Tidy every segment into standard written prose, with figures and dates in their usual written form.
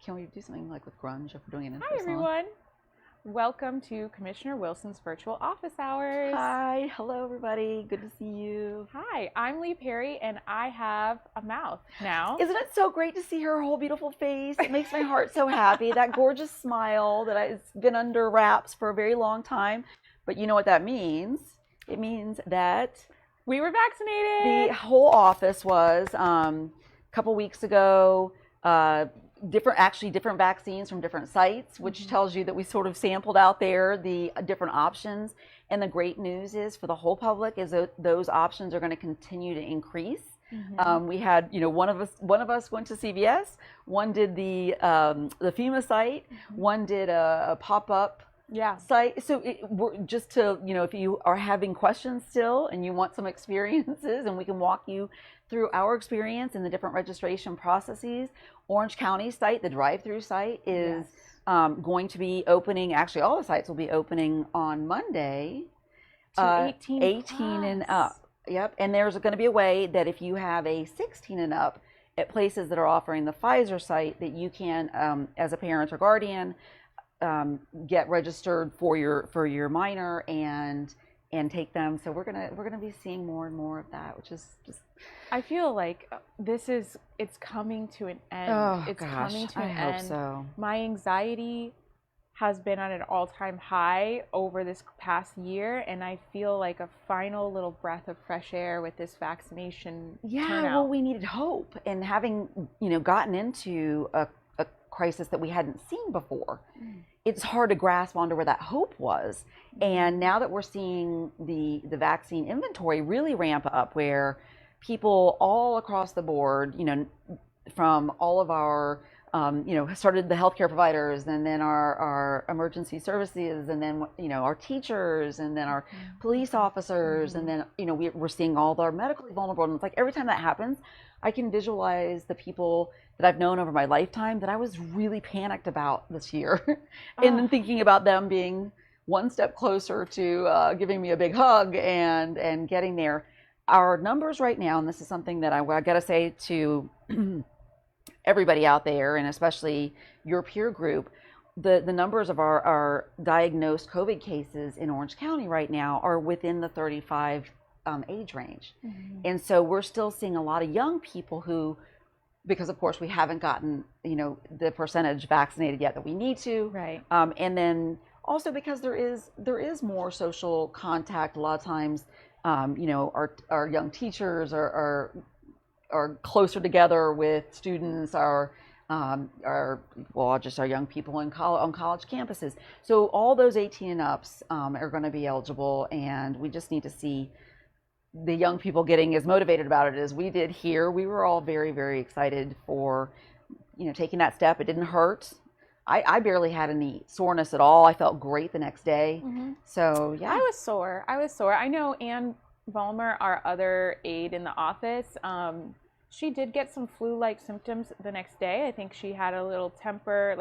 Can we do something like with grunge if we're doing an intro Hi, song? everyone. Welcome to Commissioner Wilson's virtual office hours. Hi, hello everybody. Good to see you. Hi, I'm Lee Perry, and I have a mouth now. Isn't it so great to see her whole beautiful face? It makes my heart so happy. That gorgeous smile it's been under wraps for a very long time. But you know what that means? It means that We were vaccinated. the whole office was a couple weeks ago. Different vaccines from different sites, which tells you that we sort of sampled out there the different options. And the great news is for the whole public is that those options are going to continue to increase. We had, one of us went to CVS, one did the FEMA site, one did a pop-up site. So we're just to, if you are having questions still and you want some experiences and we can walk you through our experience in the different registration processes, Orange County site, the drive-through site is going to be opening, actually all the sites will be opening on Monday. To 18 and up. Yep. And there's going to be a way that if you have a 16 and up at places that are offering the Pfizer site, that you can, as a parent or guardian, get registered for your minor and take them. So we're gonna be seeing more and more of that, which is just. I feel like it's coming to an end. Oh, it's gosh, coming to an I hope end. so. My anxiety has been at an all-time high over this past year, and I feel like a final little breath of fresh air with this vaccination turnout. Well, we needed hope, and having gotten into a crisis that we hadn't seen before, it's hard to grasp onto where that hope was. And now that we're seeing the vaccine inventory really ramp up, where people all across the board, from all of our started the healthcare providers, and then our emergency services, and then our teachers, and then our police officers, and then we're seeing all of our medically vulnerable. And it's like every time that happens, I can visualize the people that I've known over my lifetime that I was really panicked about this year, and then thinking about them being one step closer to giving me a big hug and getting there. Our numbers right now, and this is something that I got to say to everybody out there, and especially your peer group, the numbers of our diagnosed COVID cases in Orange County right now are within the 35 age range. And so we're still seeing a lot of young people who, because of course we haven't gotten the percentage vaccinated yet that we need to, Right. And then also because there is more social contact a lot of times. Our young teachers are closer together with students, just our young people on college campuses. So all those 18 and ups are going to be eligible, and we just need to see the young people getting as motivated about it as we did here. We were all very, very excited for taking that step. It didn't hurt. I barely had any soreness at all. I felt great the next day. So yeah. I was sore. I know Ann Vollmer, our other aide in the office, she did get some flu-like symptoms the next day. I think she had a little temperature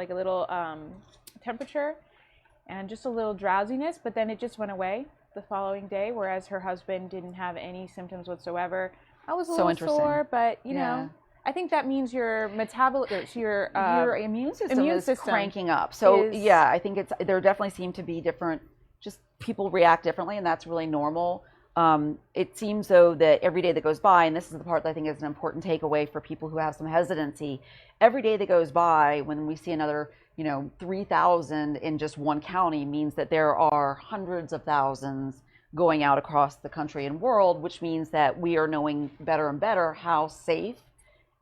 and just a little drowsiness, but then it just went away the following day, whereas her husband didn't have any symptoms whatsoever. I was a little sore, but I think that means your your immune system is cranking up. So I think there definitely seem to be different, just people react differently, and that's really normal. It seems though that every day that goes by, and this is the part that I think is an important takeaway for people who have some hesitancy, every day that goes by when we see another 3,000 in just one county means that there are hundreds of thousands going out across the country and world, which means that we are knowing better and better how safe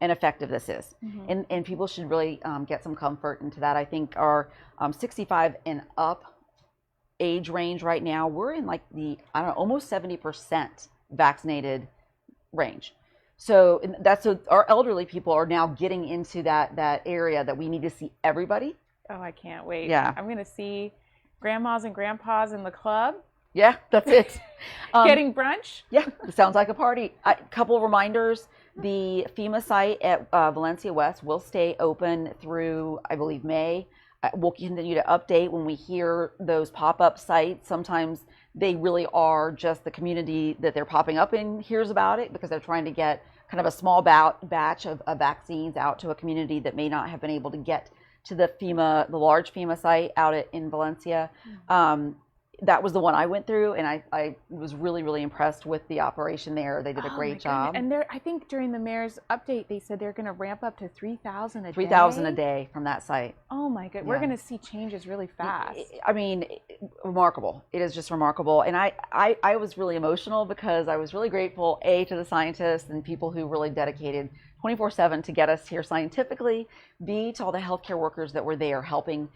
and effective this is. And people should really get some comfort into that. I think our 65 and up age range right now, we're in like the almost 70% vaccinated range. So our elderly people are now getting into that area that we need to see everybody. Oh, I can't wait. Yeah. I'm gonna see grandmas and grandpas in the club. Yeah, that's it. Getting brunch. Yeah, it sounds like a party. A couple of reminders: the FEMA site at Valencia West will stay open through, I believe, May. We'll continue to update when we hear those pop-up sites. Sometimes they really are just the community that they're popping up in hears about it because they're trying to get kind of a small batch of vaccines out to a community that may not have been able to get to the large FEMA site out in Valencia. That was the one I went through, and I was really, really impressed with the operation there. They did a great job. And I think during the mayor's update, they said they're going to ramp up to 3,000 a day. 3,000 a day from that site. Oh my God, we're going to see changes really fast. I mean, remarkable. It is just remarkable. And I was really emotional because I was really grateful, A, to the scientists and people who really dedicated 24/7 to get us here scientifically, B, to all the healthcare workers that were there helping,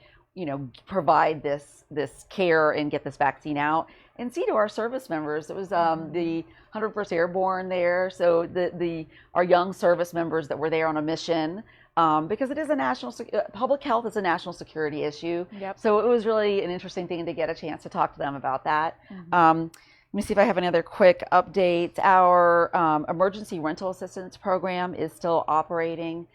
provide this care and get this vaccine out, and C, to our service members. It was the 101st Airborne there, so our young service members that were there on a mission, because it is public health is a national security issue. Yep. So it was really an interesting thing to get a chance to talk to them about that. Let me see if I have any other quick updates. Our emergency rental assistance program is still operating.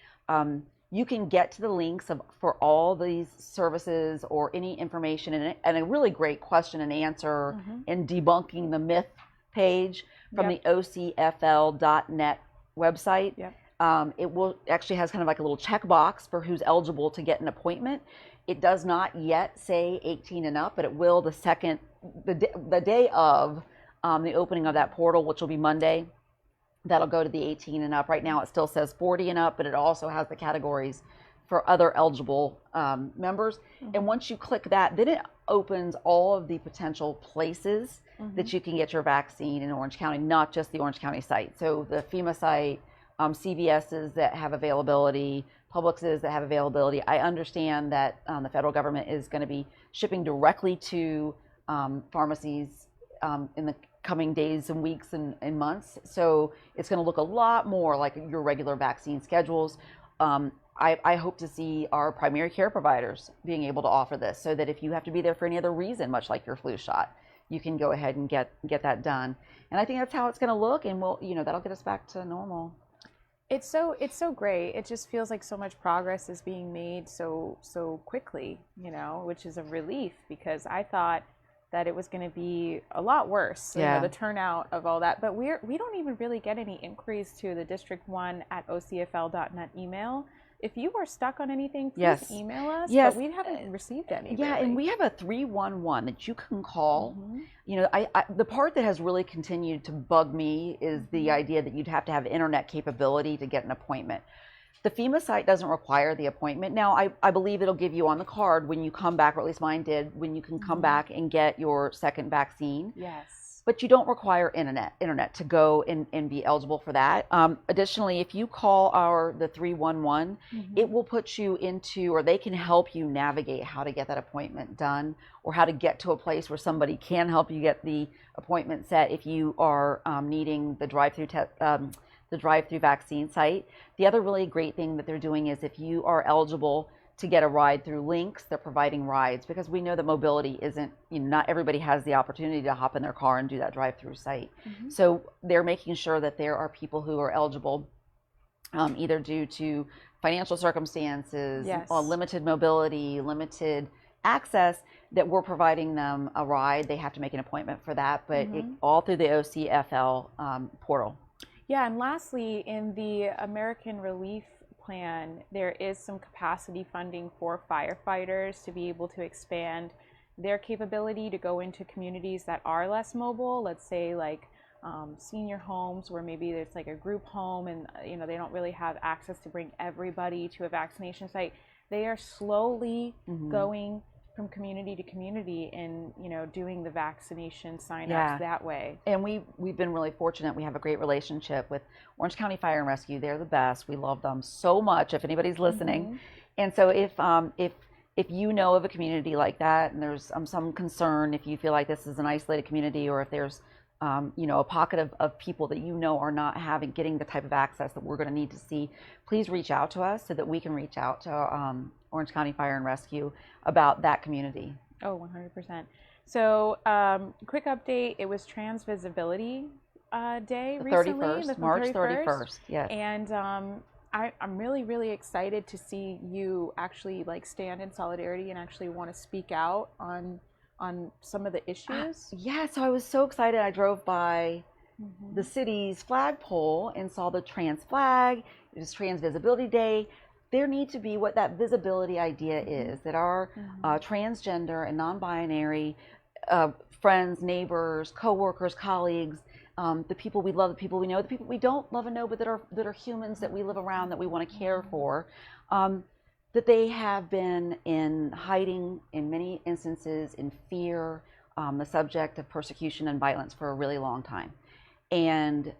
You can get to the links for all these services or any information and a really great question and answer and debunking the myth page from the ocfl.net website. Yep. It will actually has kind of like a little checkbox for who's eligible to get an appointment. It does not yet say 18 and up, but it will the day of the opening of that portal, which will be Monday. That'll go to the 18 and up. Right now it still says 40 and up, but it also has the categories for other eligible members. And once you click that, then it opens all of the potential places that you can get your vaccine in Orange County, not just the Orange County site. So the FEMA site, CVS's that have availability, Publix's that have availability. I understand that the federal government is going to be shipping directly to pharmacies in the coming days and weeks and months. So it's going to look a lot more like your regular vaccine schedules. I hope to see our primary care providers being able to offer this, so that if you have to be there for any other reason, much like your flu shot, you can go ahead and get that done. And I think that's how it's going to look, and that'll get us back to normal. It's so great. It just feels like so much progress is being made so quickly, which is a relief, because I thought that it was going to be a lot worse, the turnout of all that. But we don't even really get any inquiries to the district1@ocfl.net email. If you are stuck on anything, please email us. Yes. But we haven't received any. Yeah, really. And we have a 311 that you can call. The part that has really continued to bug me is the idea that you'd have to have internet capability to get an appointment. The FEMA site doesn't require the appointment. Now, I believe it'll give you on the card when you come back, or at least mine did, when you can come back and get your second vaccine. Yes. But you don't require internet to go and be eligible for that. Additionally, if you call the 311, it will put you into, or they can help you navigate how to get that appointment done, or how to get to a place where somebody can help you get the appointment set if you are needing the drive-through vaccine site. The other really great thing that they're doing is, if you are eligible to get a ride through Links, they're providing rides, because we know that mobility isn't, not everybody has the opportunity to hop in their car and do that drive-through site. So they're making sure that there are people who are eligible, either due to financial circumstances, limited mobility, limited access, that we're providing them a ride. They have to make an appointment for that, but all through the OCFL portal. Yeah, and lastly, in the American Relief Plan, there is some capacity funding for firefighters to be able to expand their capability to go into communities that are less mobile. Let's say like senior homes, where maybe there's like a group home and they don't really have access to bring everybody to a vaccination site. They are slowly going from community to community and doing the vaccination sign-ups that way. And we've been really fortunate. We have a great relationship with Orange County Fire and Rescue. They're the best. We love them so much, if anybody's listening. And so if you know of a community like that, and there's some concern, if you feel like this is an isolated community, or if there's a pocket of people that are not getting the type of access that we're going to need to see, please reach out to us so that we can reach out to Orange County Fire and Rescue about that community. Oh, 100%. So, quick update, it was Trans Visibility Day recently. 31st, March 31st, yes. And I'm really, really excited to see you actually stand in solidarity and actually want to speak out on some of the issues. So I was so excited. I drove by the city's flagpole and saw the trans flag. It was Trans Visibility Day. there need to be what that visibility idea is, that our transgender and non-binary friends, neighbors, coworkers, colleagues, the people we love, the people we know, the people we don't love and know, but that are humans that we live around, that we want to care for, that they have been in hiding, in many instances, in fear, the subject of persecution and violence for a really long time. And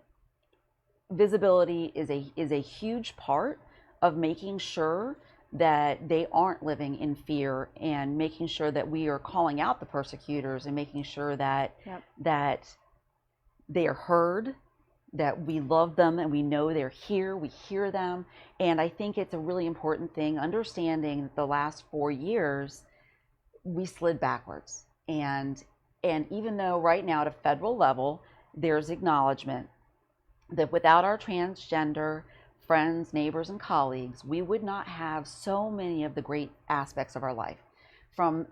visibility is a huge part of making sure that they aren't living in fear, and making sure that we are calling out the persecutors, and making sure that that they are heard, that we love them and we know they're here, we hear them. And I think it's a really important thing, understanding that the last 4 years we slid backwards. And even though right now at a federal level there's acknowledgement that without our transgender friends, neighbors, and colleagues, we would not have so many of the great aspects of our life, from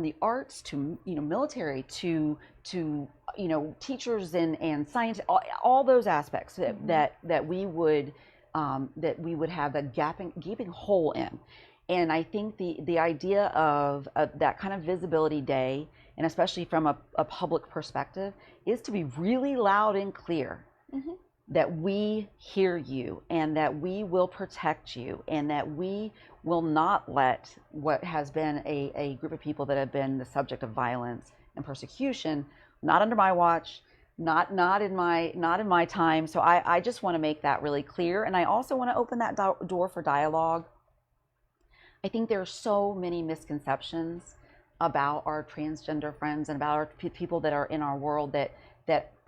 the arts to military to teachers and science, all those aspects that we would have a gaping hole in. And I think the idea of that kind of visibility day, and especially from a public perspective, is to be really loud and clear. That we hear you, and that we will protect you, and that we will not let what has been a group of people that have been the subject of violence and persecution, not under my watch, not in my time. So I just want to make that really clear. And I also want to open that door for dialogue. I think there are so many misconceptions about our transgender friends and about our people that are in our world that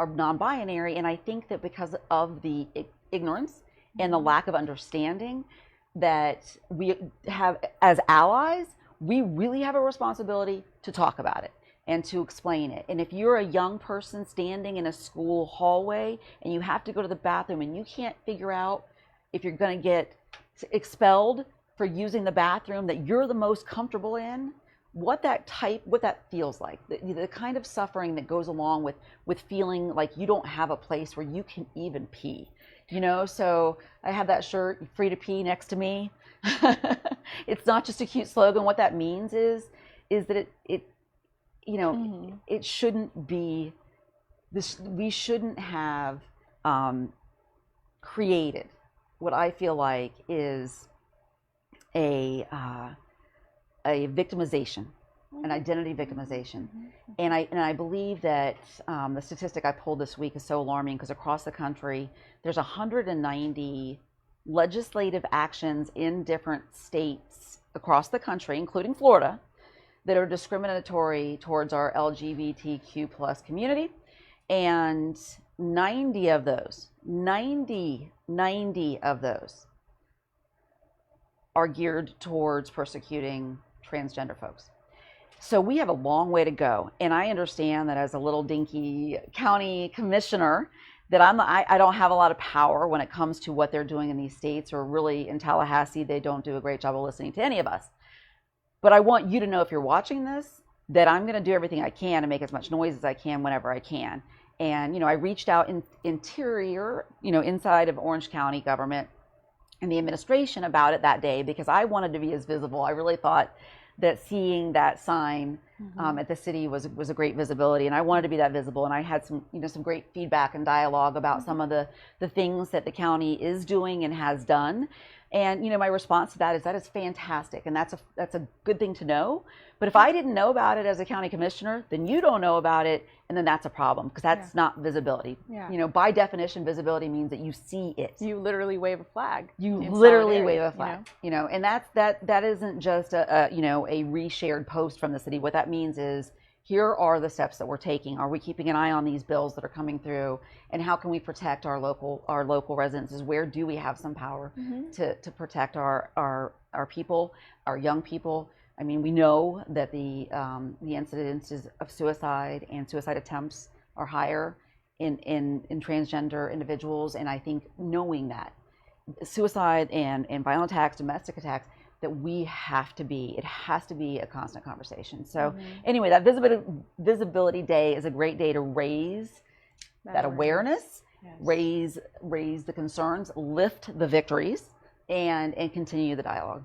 are non-binary. And I think that because of the ignorance and the lack of understanding that we have as allies, we really have a responsibility to talk about it and to explain it. And if you're a young person standing in a school hallway and you have to go to the bathroom and you can't figure out if you're going to get expelled for using the bathroom that you're the most comfortable in, what that feels like, the kind of suffering that goes along with feeling like you don't have a place where you can even pee, so I have that shirt, free to pee, next to me. It's not just a cute slogan. What that means is that it shouldn't be this. We shouldn't have created what I feel like is a victimization, an identity victimization. And I believe that the statistic I pulled this week is so alarming, because across the country there's 190 legislative actions in different states across the country, including Florida, that are discriminatory towards our LGBTQ plus community. And 90 of those are geared towards persecuting transgender folks. So we have a long way to go. And I understand that as a little dinky county commissioner, that I don't have a lot of power when it comes to what they're doing in these states, or really in Tallahassee, they don't do a great job of listening to any of us. But I want you to know, if you're watching this, that I'm going to do everything I can to make as much noise as I can whenever I can. And, I reached out inside of Orange County government and the administration about it that day, because I wanted to be as visible. I really thought that seeing that sign at the city was a great visibility, and I wanted to be that visible. And I had some great feedback and dialogue about some of the things that the county is doing and has done. And my response to that is fantastic, and that's a good thing to know. But if I didn't know about it as a county commissioner, then you don't know about it, and then that's a problem, because that's not visibility. By definition, visibility means that you see it. You literally wave a flag. You literally wave a flag. And that isn't just a reshared post from the city. What that means is, here are the steps that we're taking. Are we keeping an eye on these bills that are coming through? And how can we protect our local residents? Where do we have some power to protect our people, our young people? I mean, we know that the incidences of suicide and suicide attempts are higher in transgender individuals. And I think knowing that suicide and violent attacks, domestic attacks, that it has to be a constant conversation. So anyway, that visibility day is a great day to raise that awareness, raise the concerns, lift the victories, and continue the dialogue.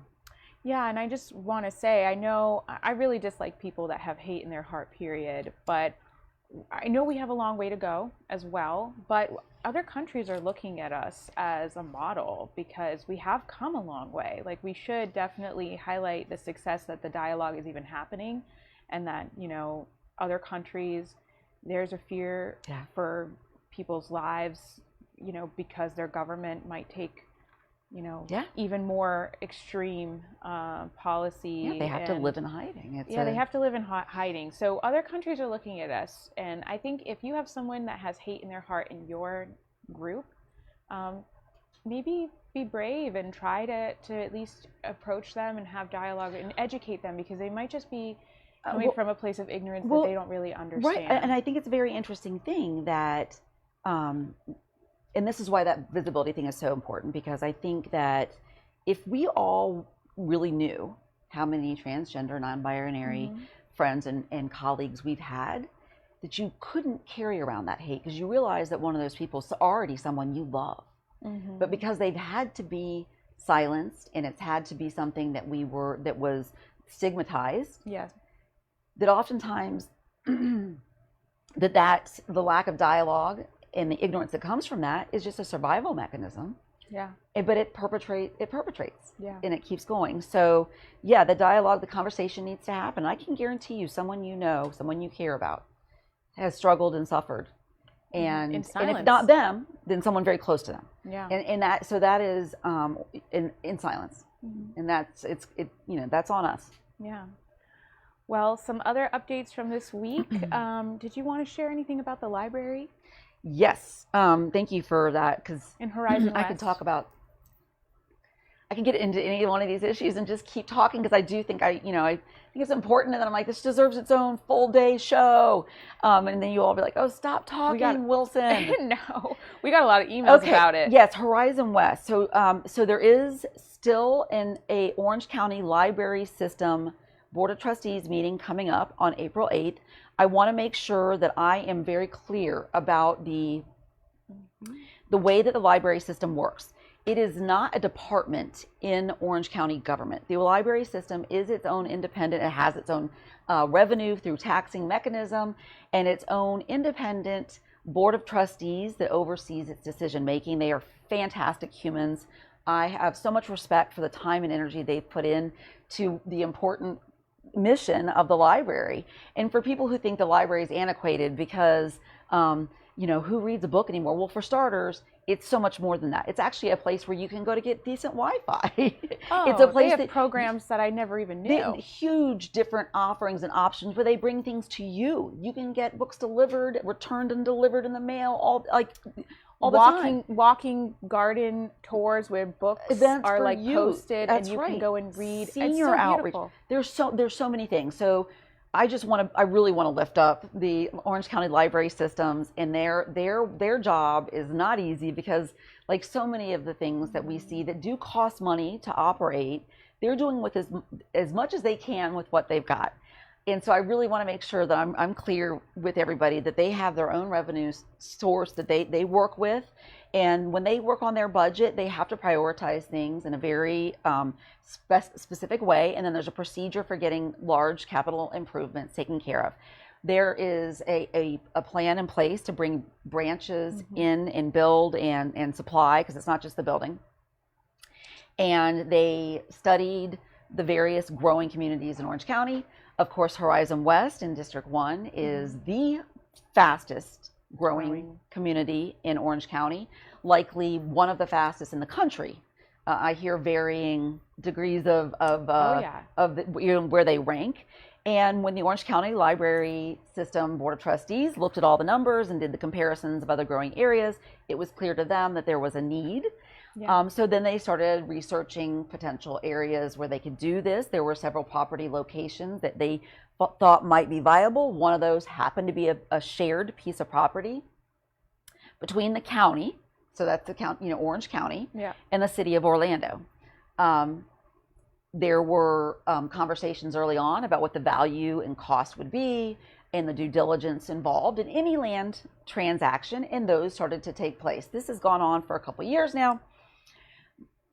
Yeah, and I just want to say, I know I really dislike people that have hate in their heart, period, but I know we have a long way to go as well, but other countries are looking at us as a model because we have come a long way. Like, we should definitely highlight the success that the dialogue is even happening, and that, you know, other countries, there's a fear for people's lives, you know, because their government might take, you know, even more extreme policy. Yeah, they have to live in hiding. They have to live in hiding. So other countries are looking at us, and I think if you have someone that has hate in their heart in your group, maybe be brave and try to at least approach them and have dialogue and educate them, because they might just be coming from a place of ignorance that they don't really understand. Right, and I think it's a very interesting thing that, and this is why that visibility thing is so important, because I think that if we all really knew how many transgender, non-binary friends and colleagues we've had, that you couldn't carry around that hate, because you realize that one of those people is already someone you love. But because they've had to be silenced, and it's had to be something that was stigmatized, that oftentimes that's the lack of dialogue and the ignorance that comes from that is just a survival mechanism. But it perpetrates. And it keeps going. So the dialogue, the conversation needs to happen. I can guarantee you, someone you know, someone you care about, has struggled and suffered. And if not them, then someone very close to them. And that is in silence. And that's that's on us. Well, some other updates from this week. Did you want to share anything about the library? Yes. Thank you for that, because in Horizon I could talk about. I can get into any one of these issues and just keep talking, because I do think I think it's important, and then I'm like, this deserves its own full day show, and then you all be like, oh, stop talking, Wilson. No, we got a lot of emails about it. Yes, Horizon West. So there is still a Orange County Library System Board of Trustees meeting coming up on April 8th. I want to make sure that I am very clear about the way that the library system works. It is not a department in Orange County government. The library system is its own independent. It has its own revenue through taxing mechanism, and its own independent board of trustees that oversees its decision making. They are fantastic humans. I have so much respect for the time and energy they've put in to the important mission of the library. And for people who think the library is antiquated because who reads a book anymore? Well, for starters, it's so much more than that. It's actually a place where you can go to get decent Wi-Fi. It's a place they have programs that I never even knew. Huge different offerings and options where they bring things to you. You can get books delivered, returned and delivered in the mail, all the time. Walking garden tours where books Events are for like you. posted. That's and you right. can go and read. Senior it's so outreach. Beautiful. There's so many things. So I really want to lift up the Orange County Library Systems, and their job is not easy, because like so many of the things that we see that do cost money to operate, they're doing with as much as they can with what they've got. And so I really want to make sure that I'm clear with everybody that they have their own revenue source that they work with. And when they work on their budget, they have to prioritize things in a very specific way. And then there's a procedure for getting large capital improvements taken care of. There is a plan in place to bring branches in and build and supply, because it's not just the building. And they studied the various growing communities in Orange County. Of course, Horizon West in District 1 is the fastest growing community in Orange County, likely one of the fastest in the country. I hear varying degrees of where they rank. And when the Orange County Library System Board of Trustees looked at all the numbers and did the comparisons of other growing areas, it was clear to them that there was a need. So then they started researching potential areas where they could do this. There were several property locations that they thought might be viable. One of those happened to be a shared piece of property between the county, so that's the county, Orange County, and the city of Orlando. There were conversations early on about what the value and cost would be, and the due diligence involved in any land transaction, and those started to take place. This has gone on for a couple of years now.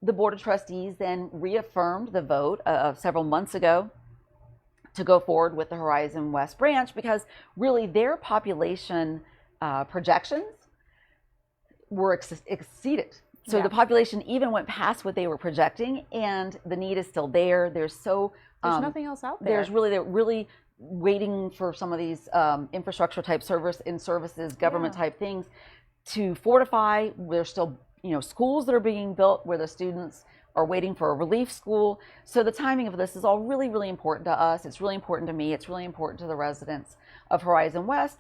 the Board of Trustees then reaffirmed the vote several months ago to go forward with the Horizon West branch, because really their population projections were exceeded. So the population even went past what they were projecting, and the need is still there. There's nothing else out there. They're really waiting for some of these infrastructure type services, government type things to fortify. There's still schools that are being built where the students are waiting for a relief school. So the timing of this is all really, really important to us. It's really important to me. It's really important to the residents of Horizon West.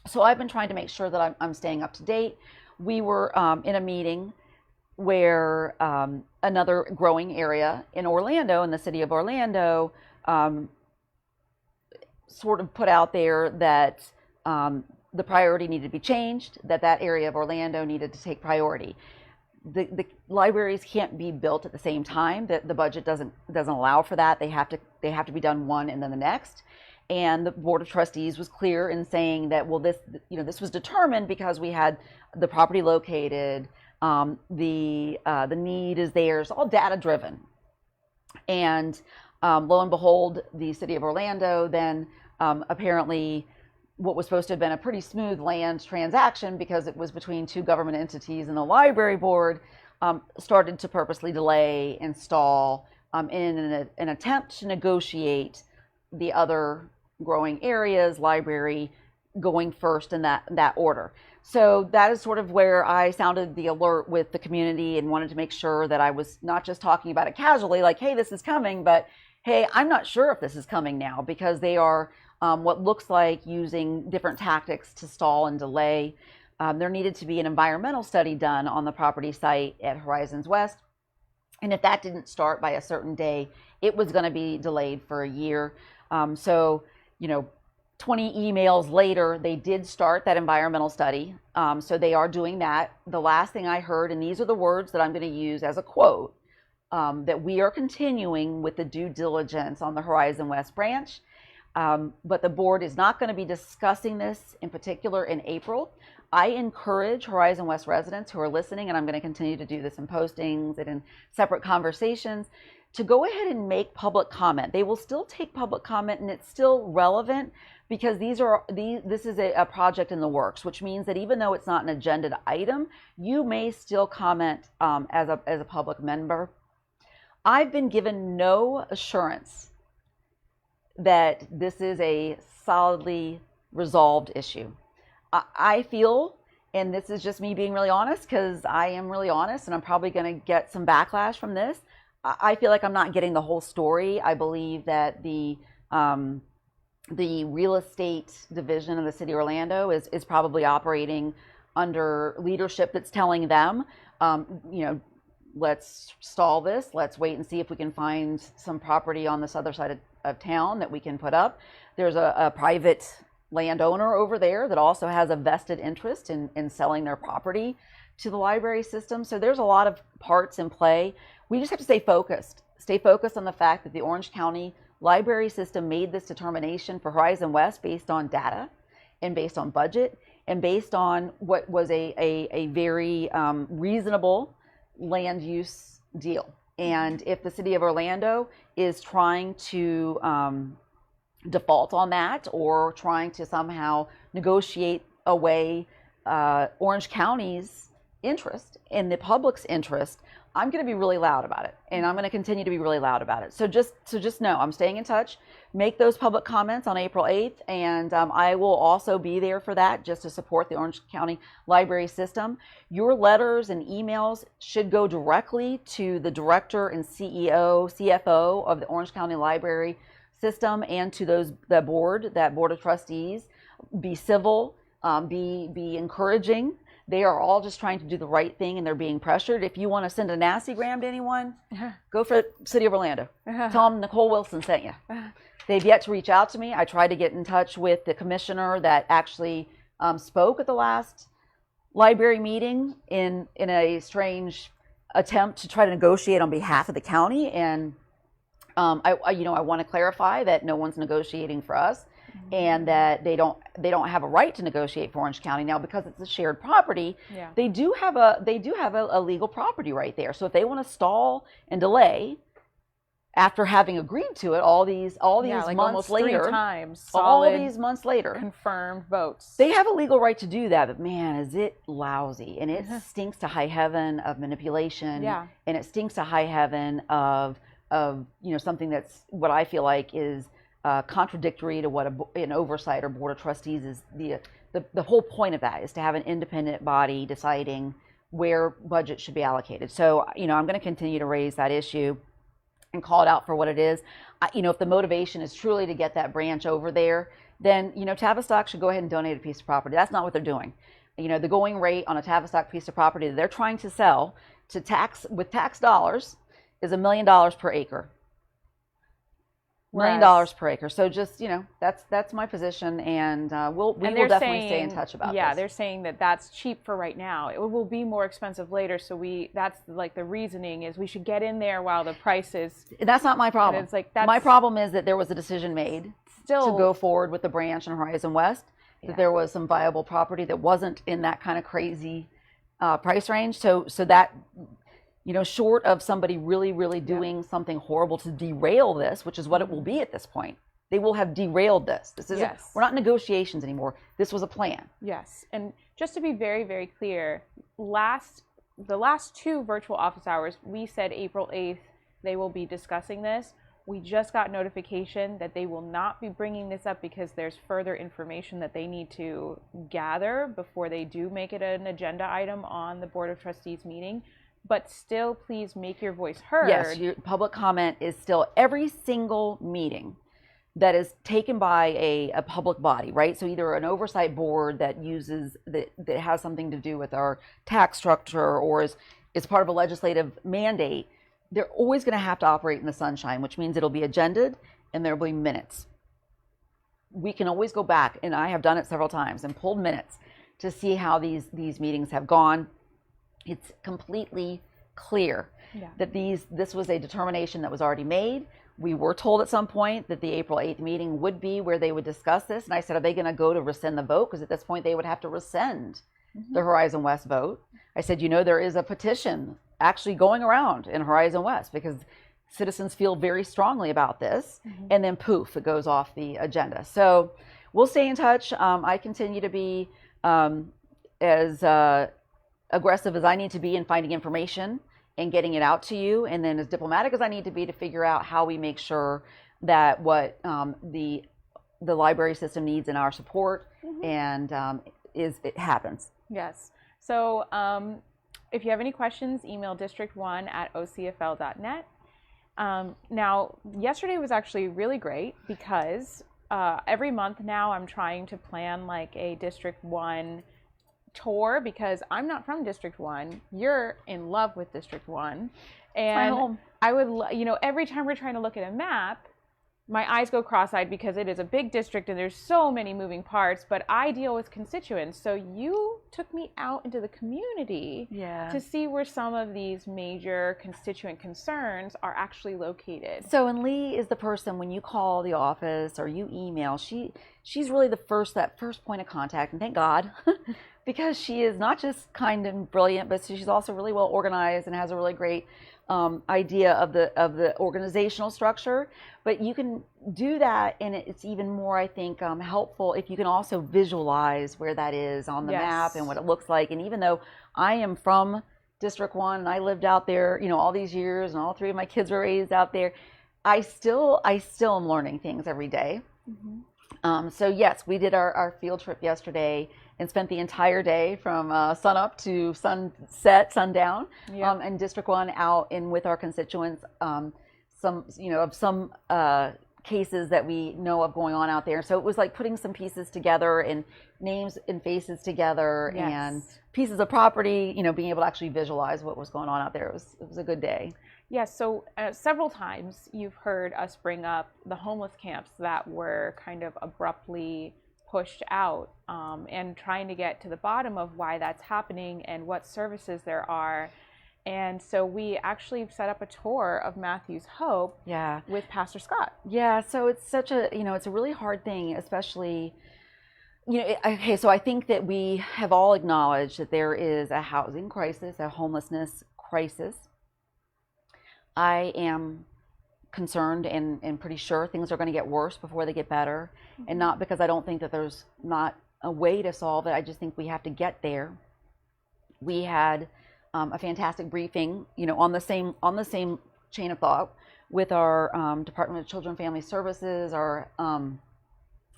So I've been trying to make sure that I'm staying up to date. We were in a meeting where another growing area in Orlando, in the city of Orlando, sort of put out there that the priority needed to be changed, that area of Orlando needed to take priority. The libraries can't be built at the same time. That the budget doesn't allow for that. They have to be done one and then the next. And the Board of Trustees was clear in saying that, well, this was determined because we had the property located, the need is there. It's all data driven. And lo and behold, the city of Orlando then apparently, what was supposed to have been a pretty smooth land transaction, because it was between two government entities and the library board, started to purposely delay and stall in an attempt to negotiate the other growing areas, library going first in that order. So that is sort of where I sounded the alert with the community and wanted to make sure that I was not just talking about it casually, like, hey, this is coming, but hey, I'm not sure if this is coming now, because they are what looks like using different tactics to stall and delay. There needed to be an environmental study done on the property site at Horizons West. And if that didn't start by a certain day, it was going to be delayed for a year. So 20 emails later, they did start that environmental study. So they are doing that. The last thing I heard, and these are the words that I'm going to use as a quote, that we are continuing with the due diligence on the Horizon West branch. But the board is not going to be discussing this in particular in April. I encourage Horizon West residents who are listening, and I'm going to continue to do this in postings and in separate conversations, to go ahead and make public comment. They will still take public comment, and it's still relevant, because this is a project in the works, which means that even though it's not an agenda item, you may still comment as a public member. I've been given no assurance that this is a solidly resolved issue. I feel, and this is just me being really honest, because I am really honest, and I'm probably going to get some backlash from this. I feel like I'm not getting the whole story. I believe that the real estate division of the city of Orlando is probably operating under leadership that's telling them, let's stall this. Let's wait and see if we can find some property on this other side of town that we can put up. There's a private landowner over there that also has a vested interest in selling their property to the library system. So there's a lot of parts in play. We just have to stay focused on the fact that the Orange County library system made this determination for Horizon West based on data and based on budget and based on what was a very reasonable land use deal. And if the city of Orlando is trying to default on that, or trying to somehow negotiate away Orange County's interest and the public's interest, I'm going to be really loud about it, and I'm going to continue to be really loud about it. So just know I'm staying in touch. Make those public comments on April 8th, and I will also be there for that, just to support the Orange County Library System. Your letters and emails should go directly to the director and CEO, CFO of the Orange County Library System, and to that board of trustees. Be civil, be encouraging. They are all just trying to do the right thing, and they're being pressured. If you want to send a nasty gram to anyone, go for the City of Orlando. Tell them Nicole Wilson sent you. They've yet to reach out to me. I tried to get in touch with the commissioner that actually spoke at the last library meeting in a strange attempt to try to negotiate on behalf of the county. And I want to clarify that no one's negotiating for us. and that they don't have a right to negotiate for Orange County now because it's a shared property. Yeah. They do have a legal property right there. So if they want to stall and delay after having agreed to it all these like months later, 3 times, all these months later, confirmed votes. they have a legal right to do that. But man, is it lousy, and it stinks to high heaven of manipulation. Yeah. And it stinks to high heaven of something that's what I feel like is contradictory to what an oversight or board of trustees is. The whole point of that is to have an independent body deciding where budget should be allocated. So I'm going to continue to raise that issue and call it out for what it is. If the motivation is truly to get that branch over there, then Tavistock should go ahead and donate a piece of property. That's not what they're doing. The going rate on a Tavistock piece of property that they're trying to sell with tax dollars is $1 million per acre. $1 million per acre. So just that's my position, and we will definitely stay in touch about this. Yeah, they're saying that that's cheap for right now. It will be more expensive later. So that's like the reasoning is we should get in there while the price is. That's not my problem. It's like my problem is that there was a decision made to go forward with the branch in Horizon West. That there was some viable property that wasn't in that kind of crazy price range. So that. Short of somebody really, really doing something horrible to derail this, which is what it will be at this point, they will have derailed this. This isn't. We're not in negotiations anymore. This was a plan. Yes, and just to be very, very clear, the last 2 virtual office hours, we said April 8th they will be discussing this. We just got notification that they will not be bringing this up because there's further information that they need to gather before they do make it an agenda item on the Board of Trustees meeting. But still, please make your voice heard. Yes, your public comment is still every single meeting that is taken by a public body, right? So either an oversight board that has something to do with our tax structure or is part of a legislative mandate, they're always going to have to operate in the sunshine, which means it'll be agended and there'll be minutes. We can always go back, and I have done it several times, and pulled minutes to see how these meetings have gone. It's completely clear that this was a determination that was already made. We were told at some point that the April 8th meeting would be where they would discuss this. And I said, are they going to go to rescind the vote? Because at this point, they would have to rescind the Horizon West vote. I said, there is a petition actually going around in Horizon West because citizens feel very strongly about this. And then poof, it goes off the agenda. So we'll stay in touch. I continue to be as aggressive as I need to be in finding information and getting it out to you, and then as diplomatic as I need to be to figure out how we make sure that what the library system needs in our support and it happens. Yes. So if you have any questions, email district1@ocfl.net. Now, yesterday was actually really great because every month now I'm trying to plan like a District 1 tour because I'm not from District 1. You're in love with District 1. And my home. I would, every time we're trying to look at a map, my eyes go cross-eyed because it is a big district and there's so many moving parts, but I deal with constituents. So you took me out into the community to see where some of these major constituent concerns are actually located. So, and Lee is the person, when you call the office or you email, she's really that first point of contact, and thank God, because she is not just kind and brilliant, but she's also really well organized and has a really great idea of the organizational structure. But you can do that, and it's even more, I think, helpful if you can also visualize where that is on the map and what it looks like. And even though I am from District 1 and I lived out there, all these years, and all 3 of my kids were raised out there, I still am learning things every day. So yes, we did our field trip yesterday and spent the entire day from sun up to sundown, in District 1 out and with our constituents, some cases that we know of going on out there. So it was like putting some pieces together and names and faces together and pieces of property, being able to actually visualize what was going on out there. It was a good day. Yes, so several times you've heard us bring up the homeless camps that were kind of abruptly pushed out, and trying to get to the bottom of why that's happening and what services there are. And so we actually set up a tour of Matthew's Hope with Pastor Scott. Yeah, so it's such a, it's a really hard thing, especially, okay, so I think that we have all acknowledged that there is a housing crisis, a homelessness crisis. I am concerned and pretty sure things are going to get worse before they get better. And not because I don't think that there's not a way to solve it. I just think we have to get there. We had a fantastic briefing, on the same chain of thought with our Department of Children and Family Services. Our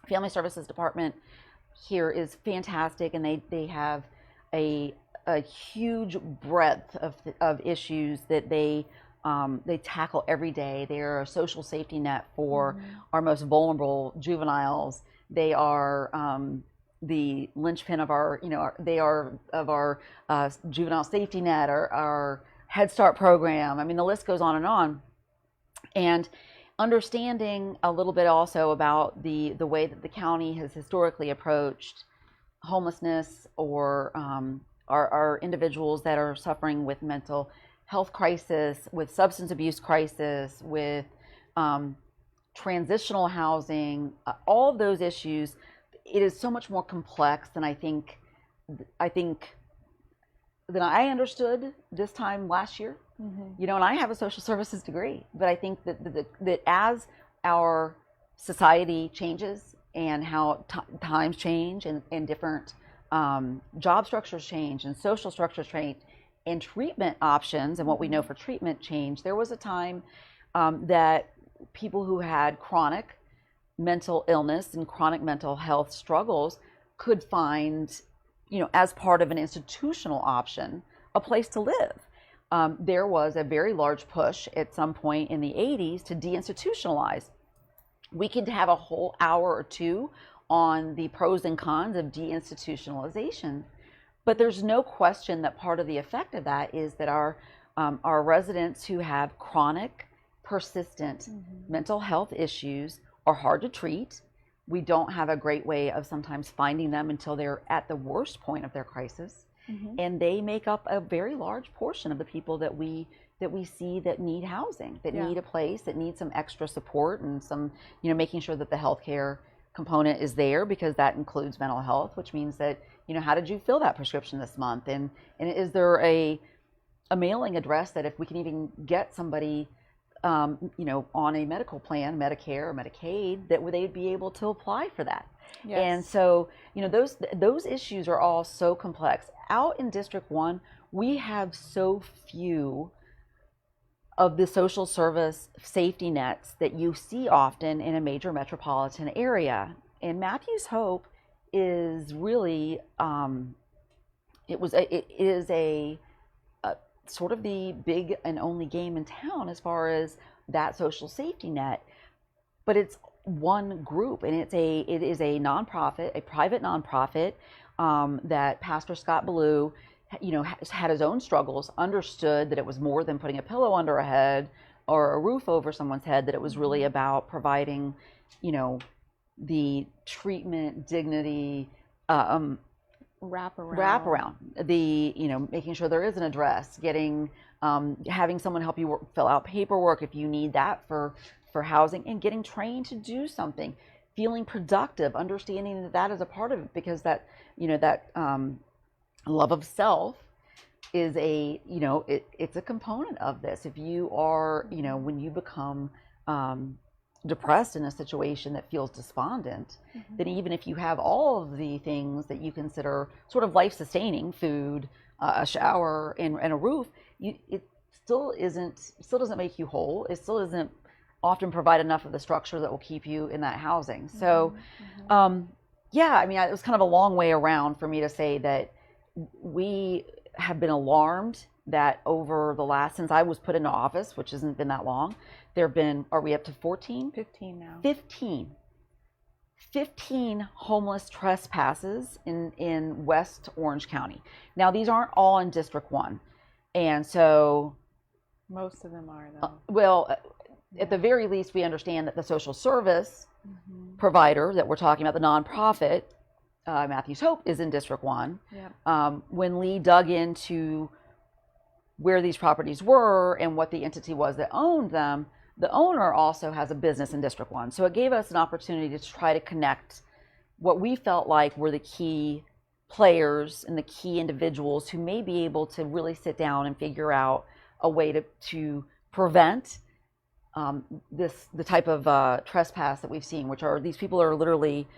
Family Services Department here is fantastic, and they have a huge breadth of issues that they tackle every day. They are a social safety net for our most vulnerable juveniles. They are the linchpin of our, they are of our juvenile safety net, or our Head Start program. I mean, the list goes on. And understanding a little bit also about the way that the county has historically approached homelessness, or our individuals that are suffering with mental health crisis, with substance abuse crisis, with transitional housing, all of those issues. It is so much more complex than I think than I understood this time last year. And I have a social services degree, but I think that as our society changes, and how times change, and different job structures change, and social structures change, and treatment options and what we know for treatment change, there was a time that people who had chronic mental illness and chronic mental health struggles could find, as part of an institutional option, a place to live. There was a very large push at some point in the 80s to deinstitutionalize. We could have a whole hour or two on the pros and cons of deinstitutionalization, but there's no question that part of the effect of that is that our residents who have chronic, persistent mental health issues are hard to treat. We don't have a great way of sometimes finding them until they're at the worst point of their crisis. And they make up a very large portion of the people that we see that need housing, that need a place, that need some extra support, and some, making sure that the healthcare component is there, because that includes mental health, which means that, how did you fill that prescription this month? And is there a mailing address that if we can even get somebody on a medical plan, Medicare or Medicaid, that they'd be able to apply for that. Yes. And so, those issues are all so complex. Out in District 1, we have so few of the social service safety nets that you see often in a major metropolitan area. And Matthew's Hope is really, it is a sort of the big and only game in town as far as that social safety net, but it's one group, and it is a nonprofit, a private nonprofit that Pastor Scott Ballou, had his own struggles, understood that it was more than putting a pillow under a head or a roof over someone's head, that it was really about providing, the treatment, dignity, wrap around the, making sure there is an address, getting, having someone help you fill out paperwork if you need that for housing, and getting trained to do something, feeling productive, understanding that is a part of it, because that, that love of self is it's a component of this. If you are, when you become depressed in a situation that feels despondent, then even if you have all of the things that you consider sort of life-sustaining, food, a shower, and a roof, it still doesn't make you whole. It still doesn't often provide enough of the structure that will keep you in that housing. So, it was kind of a long way around for me to say that we have been alarmed that over the last, since I was put into office, which hasn't been that long, there have been, are we up to 14? 15 now. 15 homeless trespasses in West Orange County. Now, these aren't all in District 1. And so... most of them are, though. At the very least, we understand that the social service provider that we're talking about, the nonprofit, Matthew's Hope, is in District 1. Yep. When Lee dug into where these properties were and what the entity was that owned them, the owner also has a business in District 1. So it gave us an opportunity to try to connect what we felt like were the key players and the key individuals who may be able to really sit down and figure out a way to prevent the type of trespass that we've seen, which are these people are literally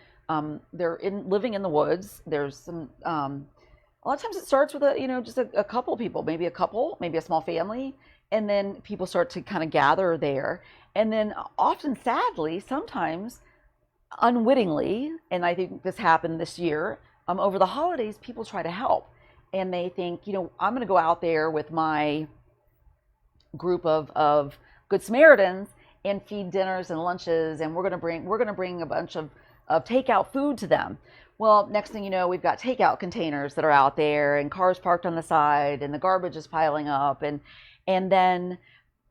they're living in the woods. There's some a lot of times it starts with just a couple people, maybe a small family, and then people start to kind of gather there, and then often, sadly, sometimes unwittingly, and I think this happened this year, over the holidays, people try to help, and they think, I'm going to go out there with my group of Good Samaritans and feed dinners and lunches, and we're going to bring a bunch of takeout food to them. Well, next thing you know, we've got takeout containers that are out there and cars parked on the side and the garbage is piling up. And then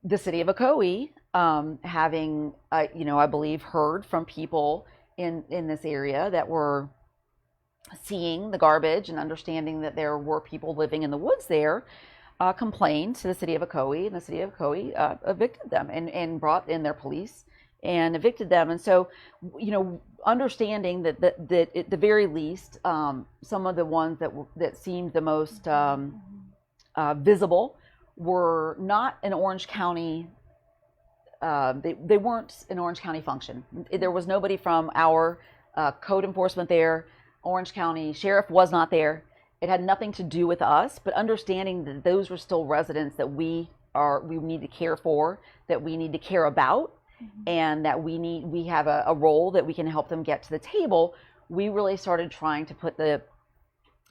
the city of Ocoee, having, I believe heard from people in this area that were seeing the garbage and understanding that there were people living in the woods there, complained to the city of Ocoee, and the city of Ocoee evicted them and brought in their police and evicted them. And so, understanding that at the very least, some of the ones that seemed the most visible were not an Orange County. They weren't an Orange County function. There was nobody from our code enforcement there. Orange County Sheriff was not there. It had nothing to do with us, but understanding that those were still residents that we need to care for, that we need to care about, and that we have a role that we can help them get to the table. We really started trying to put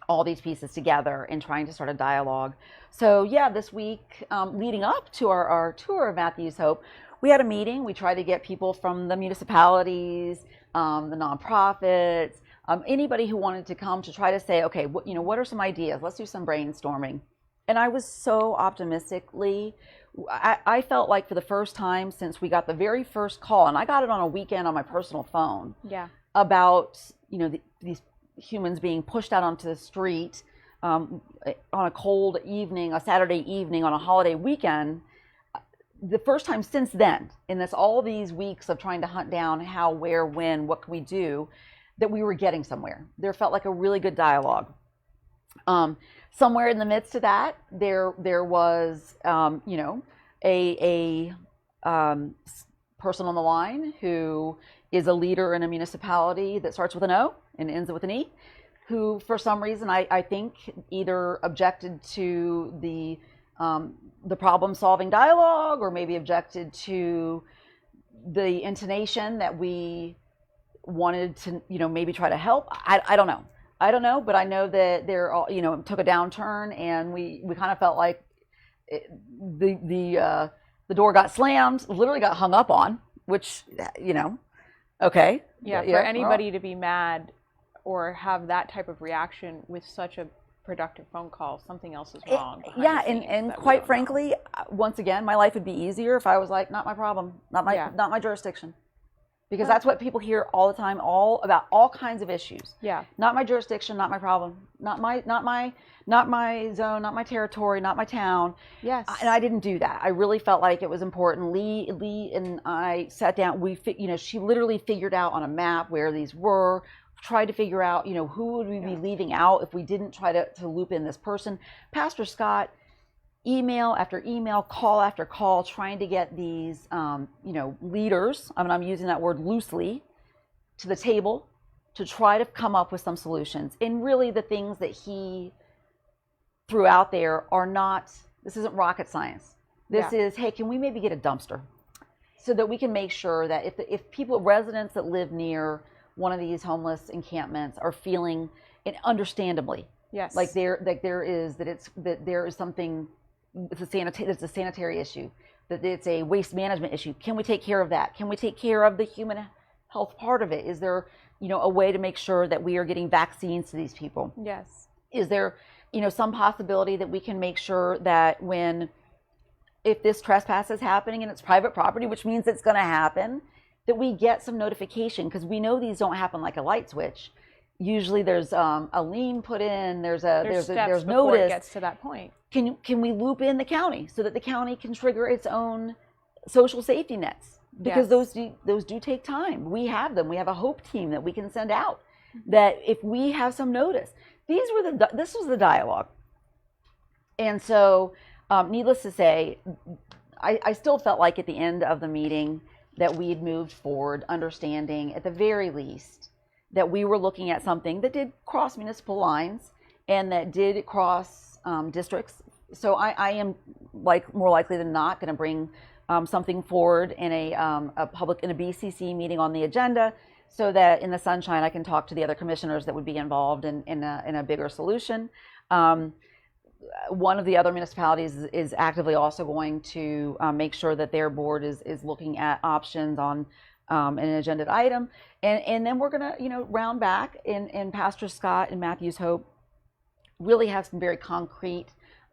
all these pieces together and trying to start a dialogue. So yeah, this week, leading up to our tour of Matthew's Hope, we had a meeting. We tried to get people from the municipalities, the nonprofits, anybody who wanted to come to try to say, okay, what are some ideas? Let's do some brainstorming. And I was so optimistically, I felt like for the first time since we got the very first call, and I got it on a weekend on my personal phone, about these humans being pushed out onto the street on a cold evening, a Saturday evening on a holiday weekend. The first time since then, in all these weeks of trying to hunt down how, where, when, what can we do, that we were getting somewhere. There felt like a really good dialogue. Somewhere in the midst of that, there was, a person on the line who is a leader in a municipality that starts with an O and ends with an E, who, for some reason, I think either objected to the problem-solving dialogue, or maybe objected to the intonation that we wanted to, maybe try to help. I don't know. But I know that there, it took a downturn, and we kind of felt like the door got slammed, literally got hung up on, which, okay. Yeah, for anybody to be mad or have that type of reaction with such a productive phone call, something else is wrong. And quite frankly, once again, my life would be easier if I was like, not my problem, not my jurisdiction. Because that's what people hear all the time, about all kinds of issues. Yeah. Not my jurisdiction, not my problem, not my zone, not my territory, not my town. Yes. And I didn't do that. I really felt like it was important. Lee and I sat down. She literally figured out on a map where these were. Tried to figure out, who would we be leaving out if we didn't try to loop in this person. Pastor Scott, email after email, call after call, trying to get these, leaders, I'm using that word loosely, to the table to try to come up with some solutions. And really the things that he threw out there this isn't rocket science. This is, hey, can we maybe get a dumpster so that we can make sure that if residents that live near one of these homeless encampments are feeling, and understandably, like there is something. It's a sanitary issue, that it's a waste management issue. Can we take care of that? Can we take care of the human health part of it? Is there, a way to make sure that we are getting vaccines to these people? Yes. Is there, some possibility that we can make sure that if this trespass is happening and it's private property, which means it's going to happen, that we get some notification, because we know these don't happen like a light switch. Usually there's a lien put in, There's steps before notice. it gets to that point. Can we loop in the county so that the county can trigger its own social safety nets? Because those do take time. We have them. We have a hope team that we can send out. That if we have some notice, this was the dialogue. And so, needless to say, I still felt like at the end of the meeting that we had moved forward, understanding at the very least that we were looking at something that did cross municipal lines and that did cross districts. So I am more likely than not going to bring something forward in a BCC meeting on the agenda, so that in the sunshine I can talk to the other commissioners that would be involved in a bigger solution. One of the other municipalities is actively also going to make sure that their board is looking at options on an agenda item, and then we're going to round back, and Pastor Scott and Matthew's Hope really have some very concrete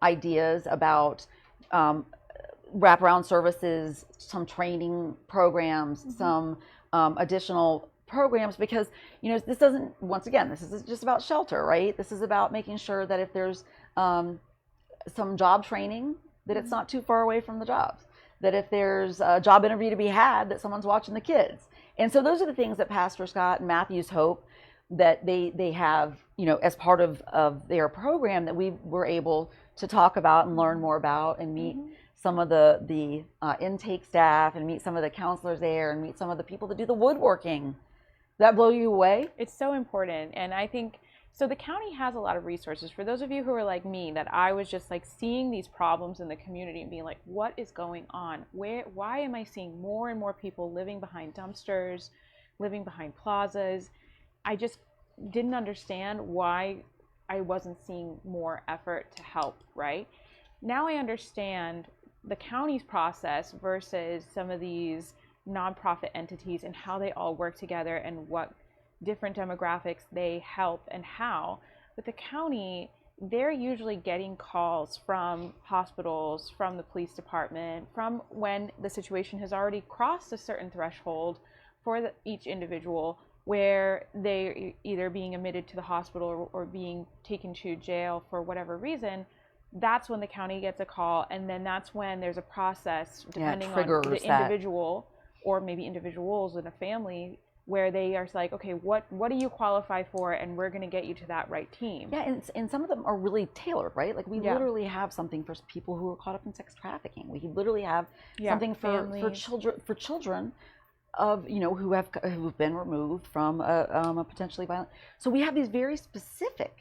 ideas about wraparound services, some training programs, some additional programs, because this doesn't, once again, this is just about shelter, right? This is about making sure that if there's some job training, that it's not too far away from the jobs, that if there's a job interview to be had, that someone's watching the kids. And so those are the things that Pastor Scott and Matthew's Hope that they have, as part of their program, that we were able to talk about and learn more about, and meet some of the intake staff, and meet some of the counselors there, and meet some of the people that do the woodworking. That blow you away? It's so important. And I think, so the county has a lot of resources. For those of you who are like me, that I was just like seeing these problems in the community and being like, what is going on? Why am I seeing more and more people living behind dumpsters, living behind plazas? I just didn't understand why I wasn't seeing more effort to help, right? Now I understand the county's process versus some of these nonprofit entities and how they all work together and what different demographics they help and how. But the county, they're usually getting calls from hospitals, from the police department, from when the situation has already crossed a certain threshold for each individual, where they're either being admitted to the hospital or being taken to jail for whatever reason. That's when the county gets a call, and then that's when there's a process, depending on the individual, or maybe individuals in a family, where they are like, okay, what do you qualify for, and we're going to get you to that right team. Yeah, and some of them are really tailored, right? Like we literally have something for people who are caught up in sex trafficking. We literally have something for children of who've been removed from a potentially violent. So we have these very specific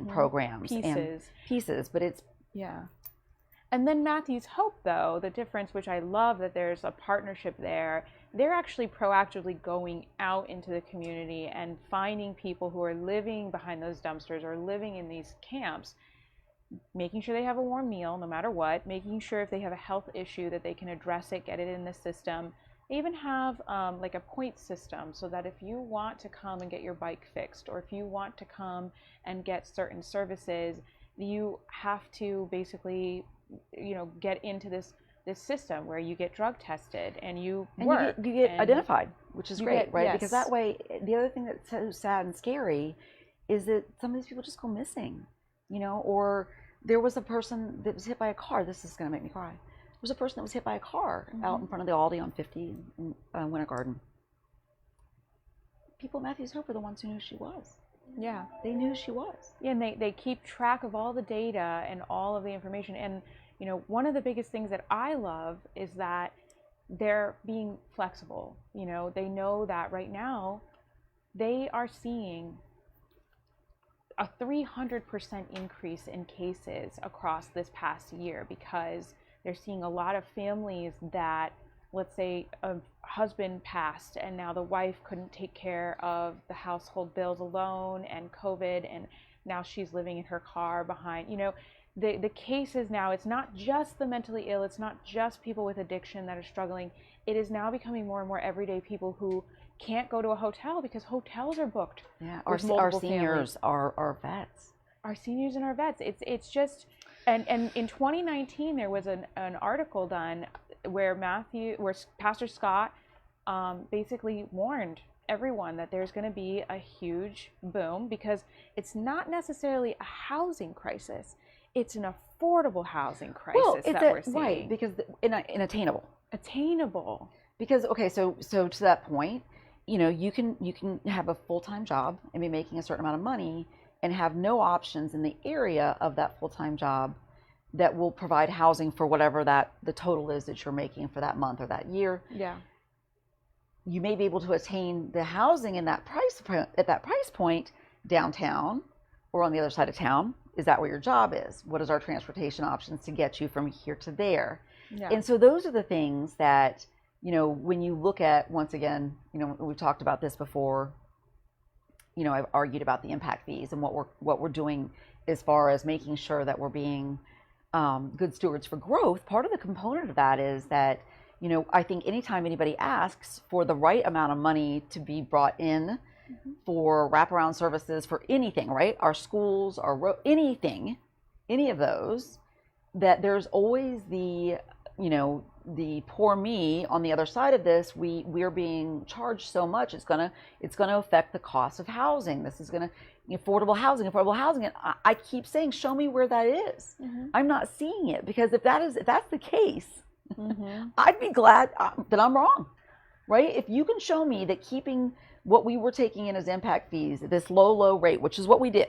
programs pieces, but it's And then Matthew's Hope, though, the difference, which I love that there's a partnership there, they're actually proactively going out into the community and finding people who are living behind those dumpsters or living in these camps, making sure they have a warm meal no matter what, making sure if they have a health issue that they can address it, get it in the system. They even have like a point system, so that if you want to come and get your bike fixed, or if you want to come and get certain services, you have to basically get into this system where you get drug tested and you get identified, which is great, right? Yes. Because that way, the other thing that's so sad and scary is that some of these people just go missing, or there was a person that was hit by a car. This is going to make me cry. There was a person that was hit by a car out in front of the Aldi on 50 in Winter Garden. People at Matthew's Hope are the ones who knew who she was. Yeah. They knew who she was. Yeah, and they keep track of all the data and all of the information. And one of the biggest things that I love is that they're being flexible. They know that right now they are seeing a 300% increase in cases across this past year, because they're seeing a lot of families that, let's say a husband passed and now the wife couldn't take care of the household bills alone, and COVID, and now she's living in her car behind, the cases now, it's not just the mentally ill, it's not just people with addiction that are struggling. It is now becoming more and more everyday people who can't go to a hotel because hotels are booked. Yeah, our seniors are vets. Our seniors and our vets. It's just, and in 2019 there was an article done where Pastor Scott basically warned everyone that there's going to be a huge boom, because it's not necessarily a housing crisis. It's an affordable housing crisis that we're seeing. Right, because inattainable. Attainable. Because, okay, so to that point, you can have a full-time job and be making a certain amount of money and have no options in the area of that full-time job that will provide housing for whatever the total is that you're making for that month or that year. Yeah. You may be able to attain the housing in that at that price point downtown or on the other side of town. Is that where your job is? What is our transportation options to get you from here to there? Yeah. And so those are the things that, when you look at, once again, we've talked about this before, I've argued about the impact fees and what we're doing as far as making sure that we're being good stewards for growth. Part of the component of that is that, I think anytime anybody asks for the right amount of money to be brought in for wraparound services, for anything, right? Our schools, anything, any of those, that there's always the poor me on the other side of this. We're being charged so much, it's gonna affect the cost of housing. This is gonna affordable housing, and I keep saying, show me where that is. I'm not seeing it, because if that's the case, I'd be glad that I'm wrong, right? If you can show me that keeping what we were taking in as impact fees at this low rate, which is what we did,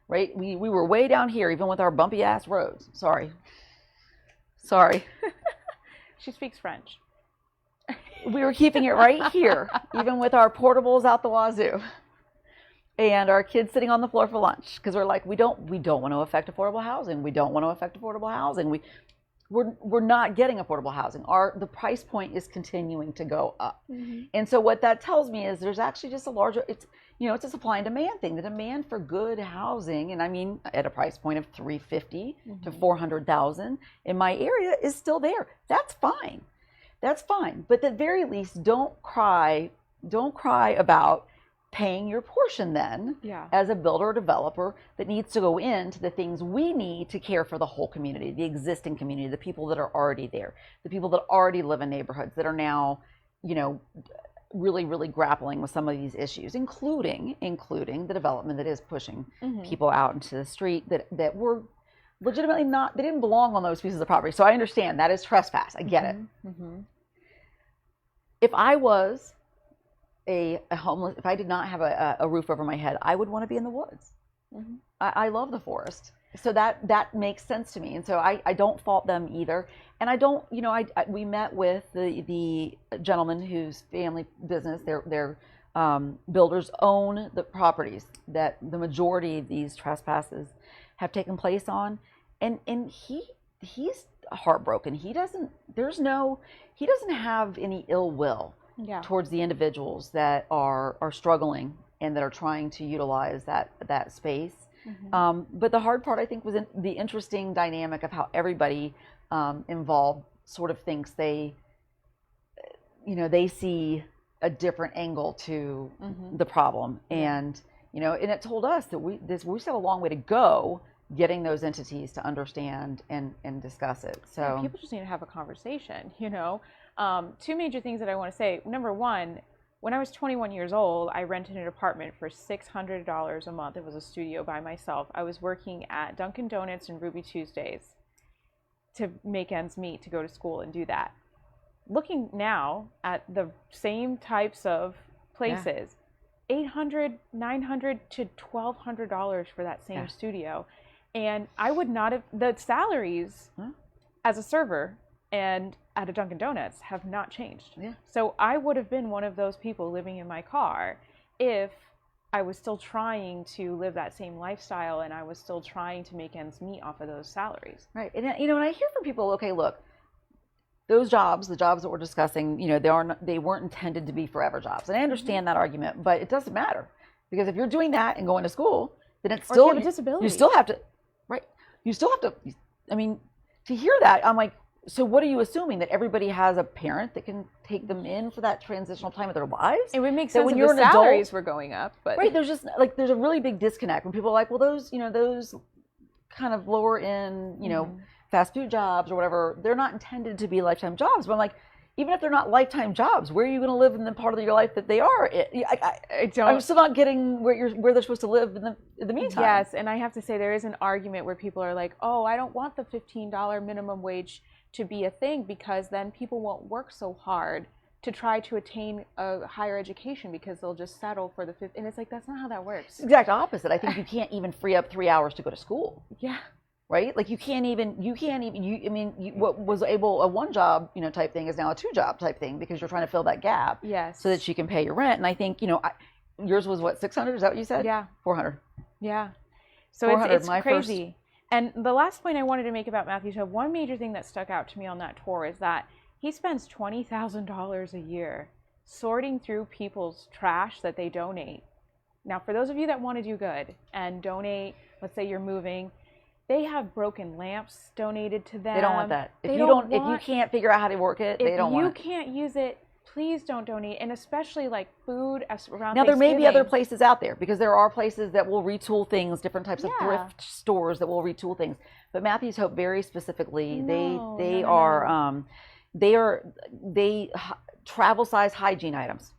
right? We were way down here, even with our bumpy ass roads. Sorry. She speaks French. We were keeping it right here, even with our portables out the wazoo, and our kids sitting on the floor for lunch, because we're like, we don't want to affect affordable housing. We don't want to affect affordable housing. We're not getting affordable housing. The price point is continuing to go up. And so what that tells me is there's actually just a larger, it's a supply and demand thing. The demand for good housing, and I mean at a price point of $350,000 to $400,000 in my area, is still there. That's fine. But at the very least, don't cry about paying your portion then, as a builder or developer that needs to go into the things we need to care for the whole community, the existing community, the people that are already there, the people that already live in neighborhoods that are now, really, really grappling with some of these issues, including the development that is pushing people out into the street that were legitimately they didn't belong on those pieces of property. So I understand that is trespass. I get it. If I was a homeless, if I did not have a roof over my head, I would want to be in the woods. I love the forest. So that makes sense to me. And so I don't fault them either. And I don't, we met with the gentleman whose family business, their builders own the properties that the majority of these trespasses have taken place on. And he's heartbroken. He doesn't have any ill will towards the individuals that are struggling and that are trying to utilize that space. But the hard part, I think, was the interesting dynamic of how everybody involved sort of thinks they see a different angle to the problem. And it told us that we still have a long way to go getting those entities to understand and discuss it. So people just need to have a conversation. Two major things that I want to say. Number one, when I was 21 years old, I rented an apartment for $600 a month. It was a studio by myself. I was working at Dunkin' Donuts and Ruby Tuesdays to make ends meet, to go to school and do that. Looking now at the same types of places, $800, $900 to $1,200 for that same studio. And I would not have, the salaries as a server and at a Dunkin' Donuts have not changed. So I would have been one of those people living in my car if I was still trying to live that same lifestyle and I was still trying to make ends meet off of those salaries. Right. And and I hear from people, okay, look, those jobs, the jobs that we're discussing, they weren't intended to be forever jobs. And I understand that argument, but it doesn't matter, because if you're doing that and going to school, then it's still, or if you have a disability. You still have to, right? You still have to, I mean, to hear that, I'm like, so what are you assuming, that everybody has a parent that can take them in for that transitional time of their lives? It would make sense when if you're the an salaries adult, were going up, but right, there's just there's a really big disconnect when people are like, well, those kind of lower end, fast food jobs or whatever, they're not intended to be lifetime jobs. But I'm like, even if they're not lifetime jobs, where are you going to live in the part of your life that they are? I'm still not getting where they're supposed to live in the meantime. Yes, and I have to say there is an argument where people are like, oh, I don't want the $15 minimum wage to be a thing because then people won't work so hard to try to attain a higher education because they'll just settle for the fifth. And it's like, that's not how that works. Exact opposite. I think you can't even free up 3 hours to go to school. Yeah. Right? Like you can't even, what was able, a one job, type thing is now a 2-job type thing because you're trying to fill that gap. Yes. So that you can pay your rent. And I think, yours was what, 600? Is that what you said? Yeah. 400. Yeah. So 400, it's crazy. And the last point I wanted to make about Matthew's Hope, one major thing that stuck out to me on that tour is that he spends $20,000 a year sorting through people's trash that they donate. Now, for those of you that want to do good and donate, let's say you're moving, they have broken lamps donated to them. They don't want that. If you can't figure out how to work it, they don't want it. If you can't use it, please don't donate. And especially like food around Now, there may be Thanksgiving. other places out there because there are places that will retool things, different types of thrift stores that will retool things. But Matthew's Hope, very specifically, they are travel size hygiene items.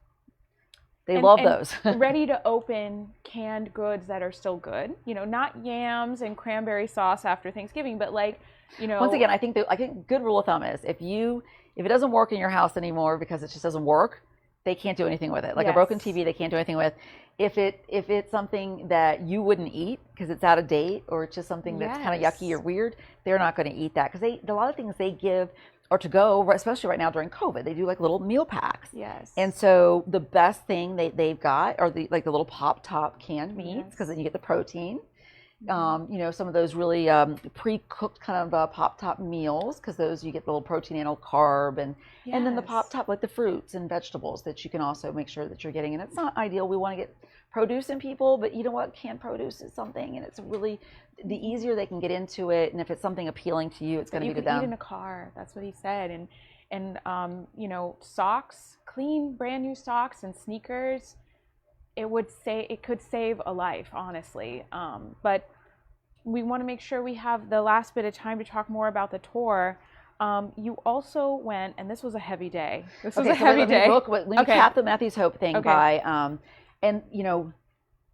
They love those. Ready to open canned goods that are still good. Not yams and cranberry sauce after Thanksgiving, but Once again, I think good rule of thumb is if it doesn't work in your house anymore because it just doesn't work, they can't do anything with it. Like a broken TV, they can't do anything with. If it's something that you wouldn't eat because it's out of date or it's just something that's kind of yucky or weird, they're not going to eat that because a lot of things they give are to go, especially right now during COVID. They do like little meal packs. Yes. And so the best thing they've got are the little pop top canned meats because then you get the protein. Some of those really pre-cooked kind of pop top meals because those you get the little protein and carb and then the pop top like the fruits and vegetables that you can also make sure that you're getting. And it's not ideal. We want to get produce in people, but you know what? Canned produce is something, and it's really the easier they can get into it. And if it's something appealing to you, it's going to be to them. You can eat in a car. That's what he said. And socks, clean, brand new socks and sneakers. It could save a life, honestly. But we want to make sure we have the last bit of time to talk more about the tour. You also went, and this was a heavy day. Let me cap the Matthew's Hope thing by,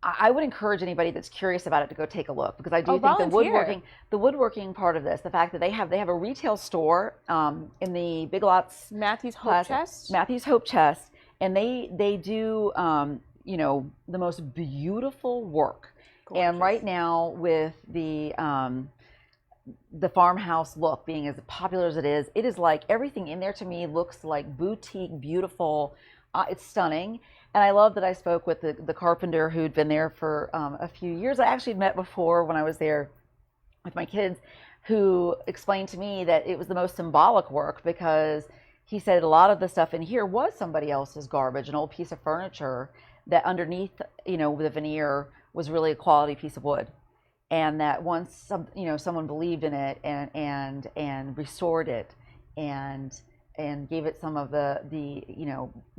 I would encourage anybody that's curious about it to go take a look because I do think the woodworking part of this, the fact that they have a retail store in the Big Lots Matthew's Hope Chest, and they do the most beautiful work. Gorgeous. And right now with the farmhouse look being as popular as it is like everything in there to me looks like boutique, beautiful. It's stunning. And I love that I spoke with the carpenter who'd been there for a few years. I actually met before when I was there with my kids, who explained to me that it was the most symbolic work because he said a lot of the stuff in here was somebody else's garbage, an old piece of furniture that underneath, the veneer was really a quality piece of wood. And that once someone believed in it and restored it and gave it some of the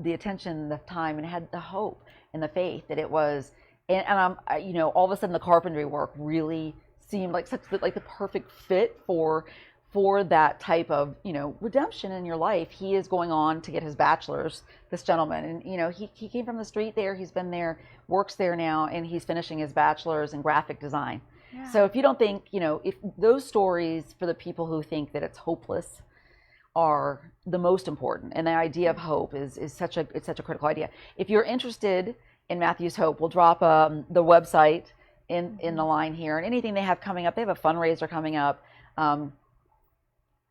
attention, the time, and had the hope and the faith that it was, and all of a sudden the carpentry work really seemed like the perfect fit for that type of redemption in your life. He is going on to get his bachelor's, this gentleman, and he came from the street there. He's been there, works there now, and he's finishing his bachelor's in graphic design. Yeah. So if you don't think, if those stories for the people who think that it's hopeless are the most important, and the idea of hope is such a critical idea. If you're interested in Matthew's Hope, we'll drop the website in the line here, and anything they have coming up. They have a fundraiser coming up.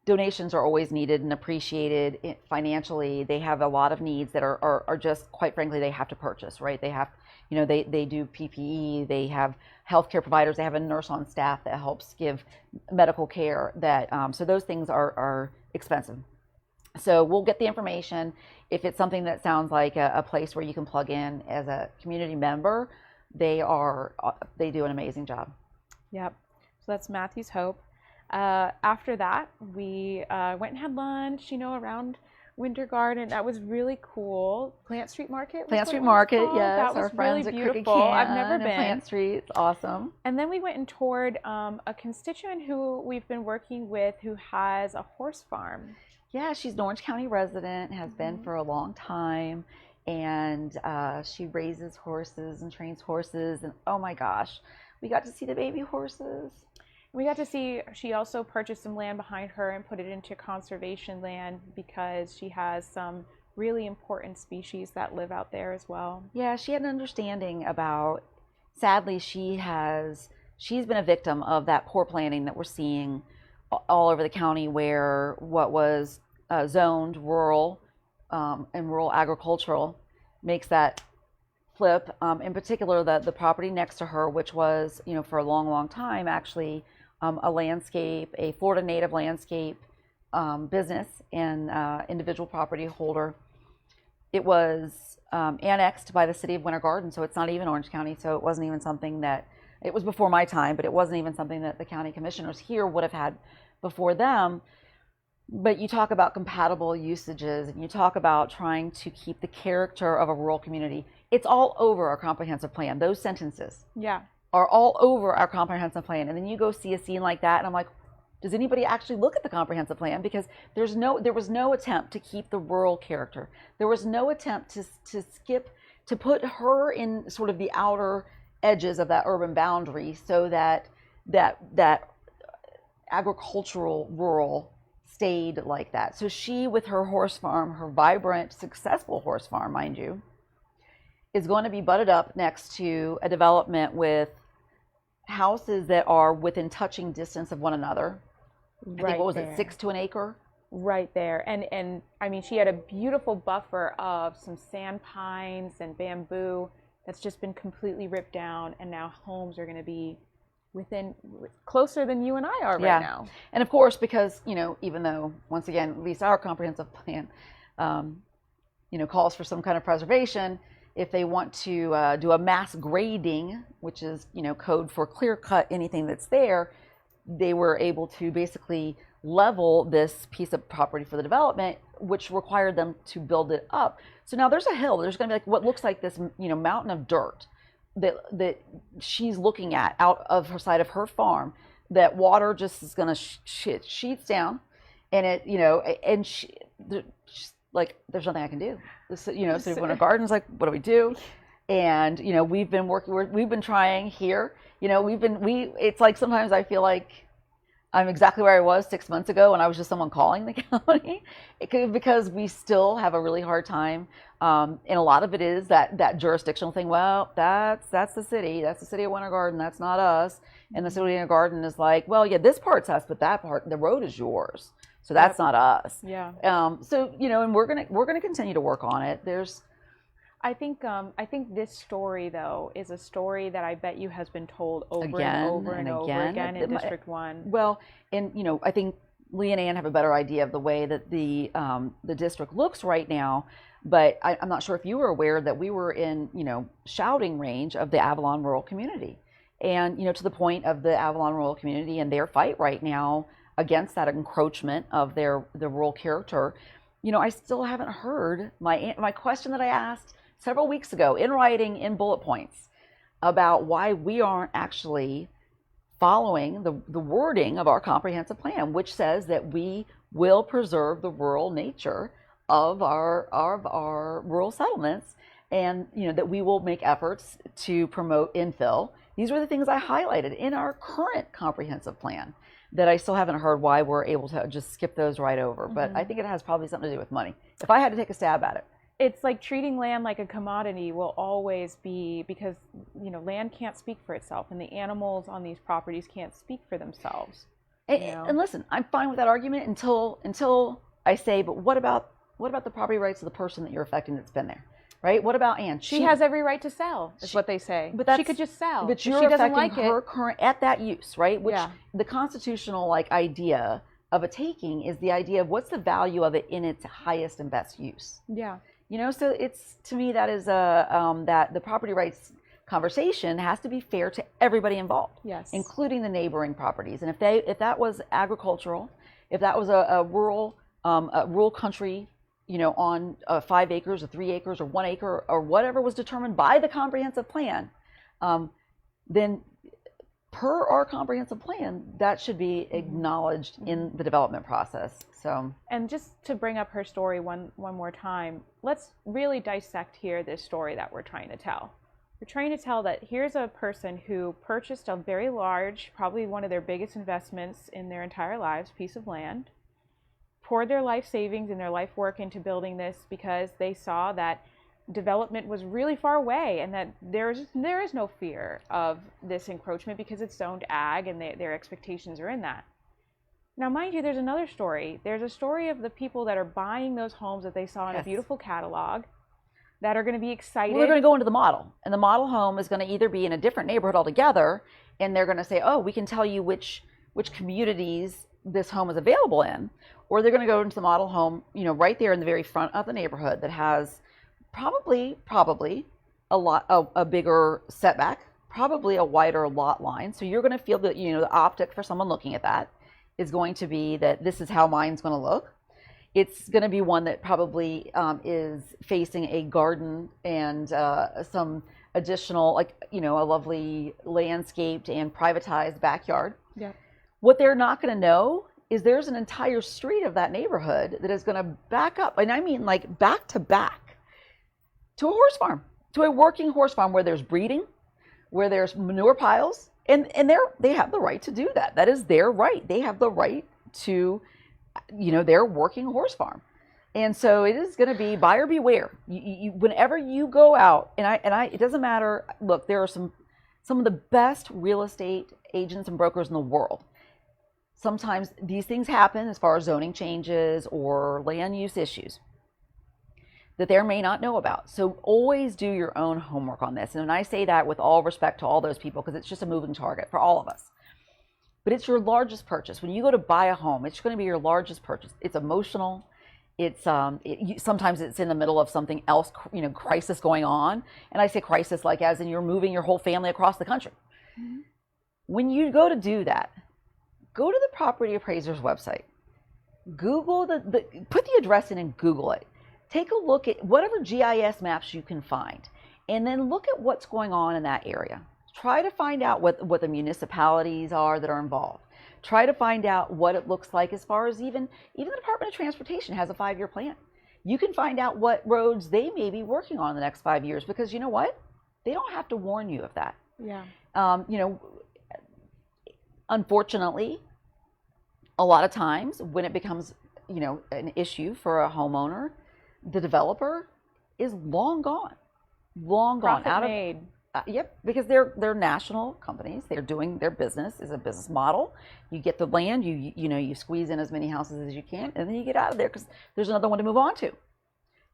Donations are always needed and appreciated financially. They have a lot of needs that are just, quite frankly, they have to purchase, right? They have, they do PPE, they have healthcare providers, they have a nurse on staff that helps give medical care that, so those things are expensive. So we'll get the information. If it's something that sounds like a place where you can plug in as a community member, they do an amazing job. Yep. So that's Matthew's Hope. After that, we went and had lunch, around Winter Garden. That was really cool. Plant Street Market. Plant Street Market, yes. That was our friends really at beautiful. Crooked Can I've never been. Plant Street, it's awesome. And then we went and toured a constituent who we've been working with who has a horse farm. Yeah, she's an Orange County resident, has been for a long time, and she raises horses and trains horses, and oh my gosh, we got to see the baby horses. We got to see, she also purchased some land behind her and put it into conservation land because she has some really important species that live out there as well. Yeah, she had an understanding about, sadly, she's been a victim of that poor planning that we're seeing all over the county, where what was zoned rural and rural agricultural makes that flip. In particular, the property next to her, which was, for a long, long time, actually a landscape, a Florida native landscape business and individual property holder. It was annexed by the city of Winter Garden, so it's not even Orange County. So it wasn't even something that, it was before my time, but it wasn't even something that the county commissioners here would have had before them. But you talk about compatible usages, and you talk about trying to keep the character of a rural community. It's all over our comprehensive plan. Those sentences are all over our comprehensive plan. And then you go see a scene like that, and I'm like, does anybody actually look at the comprehensive plan? Because there was no attempt to keep the rural character. There was no attempt to put her in sort of the outer edges of that urban boundary, so that agricultural rural stayed like that. So she, with her horse farm, her vibrant, successful horse farm, mind you, is going to be butted up next to a development with houses that are within touching distance of one another. I think, what was it, 6 to an acre? Right there. And I mean, she had a beautiful buffer of some sand pines and bamboo that's just been completely ripped down, and now homes are going to be closer than you and I are right now. And of course, because, even though, once again, at least our comprehensive plan, calls for some kind of preservation, if they want to do a mass grading, which is, code for clear cut anything that's there, they were able to basically level this piece of property for the development, which required them to build it up. So now there's a hill. There's going to be like what looks like this, mountain of dirt that she's looking at out of her side of her farm. That water just is going to sheets down, and she's like, there's nothing I can do. City of Winter Garden's like, what do we do? And we've been trying here. It's like sometimes I feel like I'm exactly where I was 6 months ago when I was just someone calling the county, because we still have a really hard time. And a lot of it is that jurisdictional thing. Well, that's the city. That's the city of Winter Garden. That's not us. And the city of Winter Garden is like, well, yeah, this part's us, but that part, the road is yours. So that's not us. Yeah. So and we're gonna continue to work on it. I think this story, though, is a story that I bet you has been told over and over again in District 1. Well, and I think Lee and Ann have a better idea of the way that the district looks right now. But I'm not sure if you were aware that we were in shouting range of the Avalon rural community, and to the point of the Avalon rural community and their fight right now against that encroachment of the rural character. I still haven't heard my question that I asked several weeks ago in writing, in bullet points, about why we aren't actually following the wording of our comprehensive plan, which says that we will preserve the rural nature of our rural settlements, and that we will make efforts to promote infill. These were the things I highlighted in our current comprehensive plan that I still haven't heard why we're able to just skip those right over. But I think it has probably something to do with money, if I had to take a stab at it. It's like treating land like a commodity will always be, because land can't speak for itself, and the animals on these properties can't speak for themselves. And listen, I'm fine with that argument until I say, but what about the property rights of the person that you're affecting that's been there, right? What about Ann? She has every right to sell, is what they say. But she could just sell. But you're affecting her current at that use, right? Which the constitutional idea of a taking is the idea of what's the value of it in its highest and best use. Yeah. So it's, to me, that is that the property rights conversation has to be fair to everybody involved, yes, including the neighboring properties. And if that was agricultural, if that was a rural country, on 5 acres or 3 acres or 1 acre or whatever was determined by the comprehensive plan, then per our comprehensive plan, that should be acknowledged in the development process. So, and just to bring up her story one more time, let's really dissect here this story that we're trying to tell. We're trying to tell that here's a person who purchased a very large, probably one of their biggest investments in their entire lives, piece of land, poured their life savings and their life work into building this because they saw that development was really far away and that there is no fear of this encroachment because it's zoned ag and their expectations are in that. Now, mind you, there's another story. There's a story of the people that are buying those homes that they saw in a beautiful catalog that are going to be excited. Well, they're going to go into the model, and the model home is going to either be in a different neighborhood altogether, and they're going to say, oh, we can tell you which communities this home is available in, or they're going to go into the model home, right there in the very front of the neighborhood that has probably a bigger setback, probably a wider lot line. So you're going to feel that, the optic for someone looking at that is going to be that this is how mine's going to look. It's going to be one that probably is facing a garden and some additional, a lovely landscaped and privatized backyard. Yeah. What they're not going to know is there's an entire street of that neighborhood that is going to back up, and I mean like back to back, to a horse farm, to a working horse farm where there's breeding, where there's manure piles, and they have the right to do that. That is their right. They have the right to, their working horse farm. And so it is going to be buyer beware. Whenever you go out, it doesn't matter. Look, there are some of the best real estate agents and brokers in the world. Sometimes these things happen as far as zoning changes or land use issues that they may not know about. So always do your own homework on this. And I say that with all respect to all those people, because it's just a moving target for all of us. But it's your largest purchase. When you go to buy a home, it's going to be your largest purchase. It's emotional. It's sometimes it's in the middle of something else, crisis going on. And I say crisis like as in you're moving your whole family across the country. Mm-hmm. When you go to do that, go to the property appraiser's website. Google put the address in and Google it. Take a look at whatever GIS maps you can find, and then look at what's going on in that area. Try to find out what the municipalities are that are involved. Try to find out what it looks like as far as even the Department of Transportation has a 5-year plan. You can find out what roads they may be working on in the next 5 years, because you know what? They don't have to warn you of that. Yeah. Unfortunately, a lot of times when it becomes, an issue for a homeowner, the developer is long gone. Profit made. Yep, because they're national companies. They're doing their business is a business model. You get the land, you squeeze in as many houses as you can, and then you get out of there because there's another one to move on to.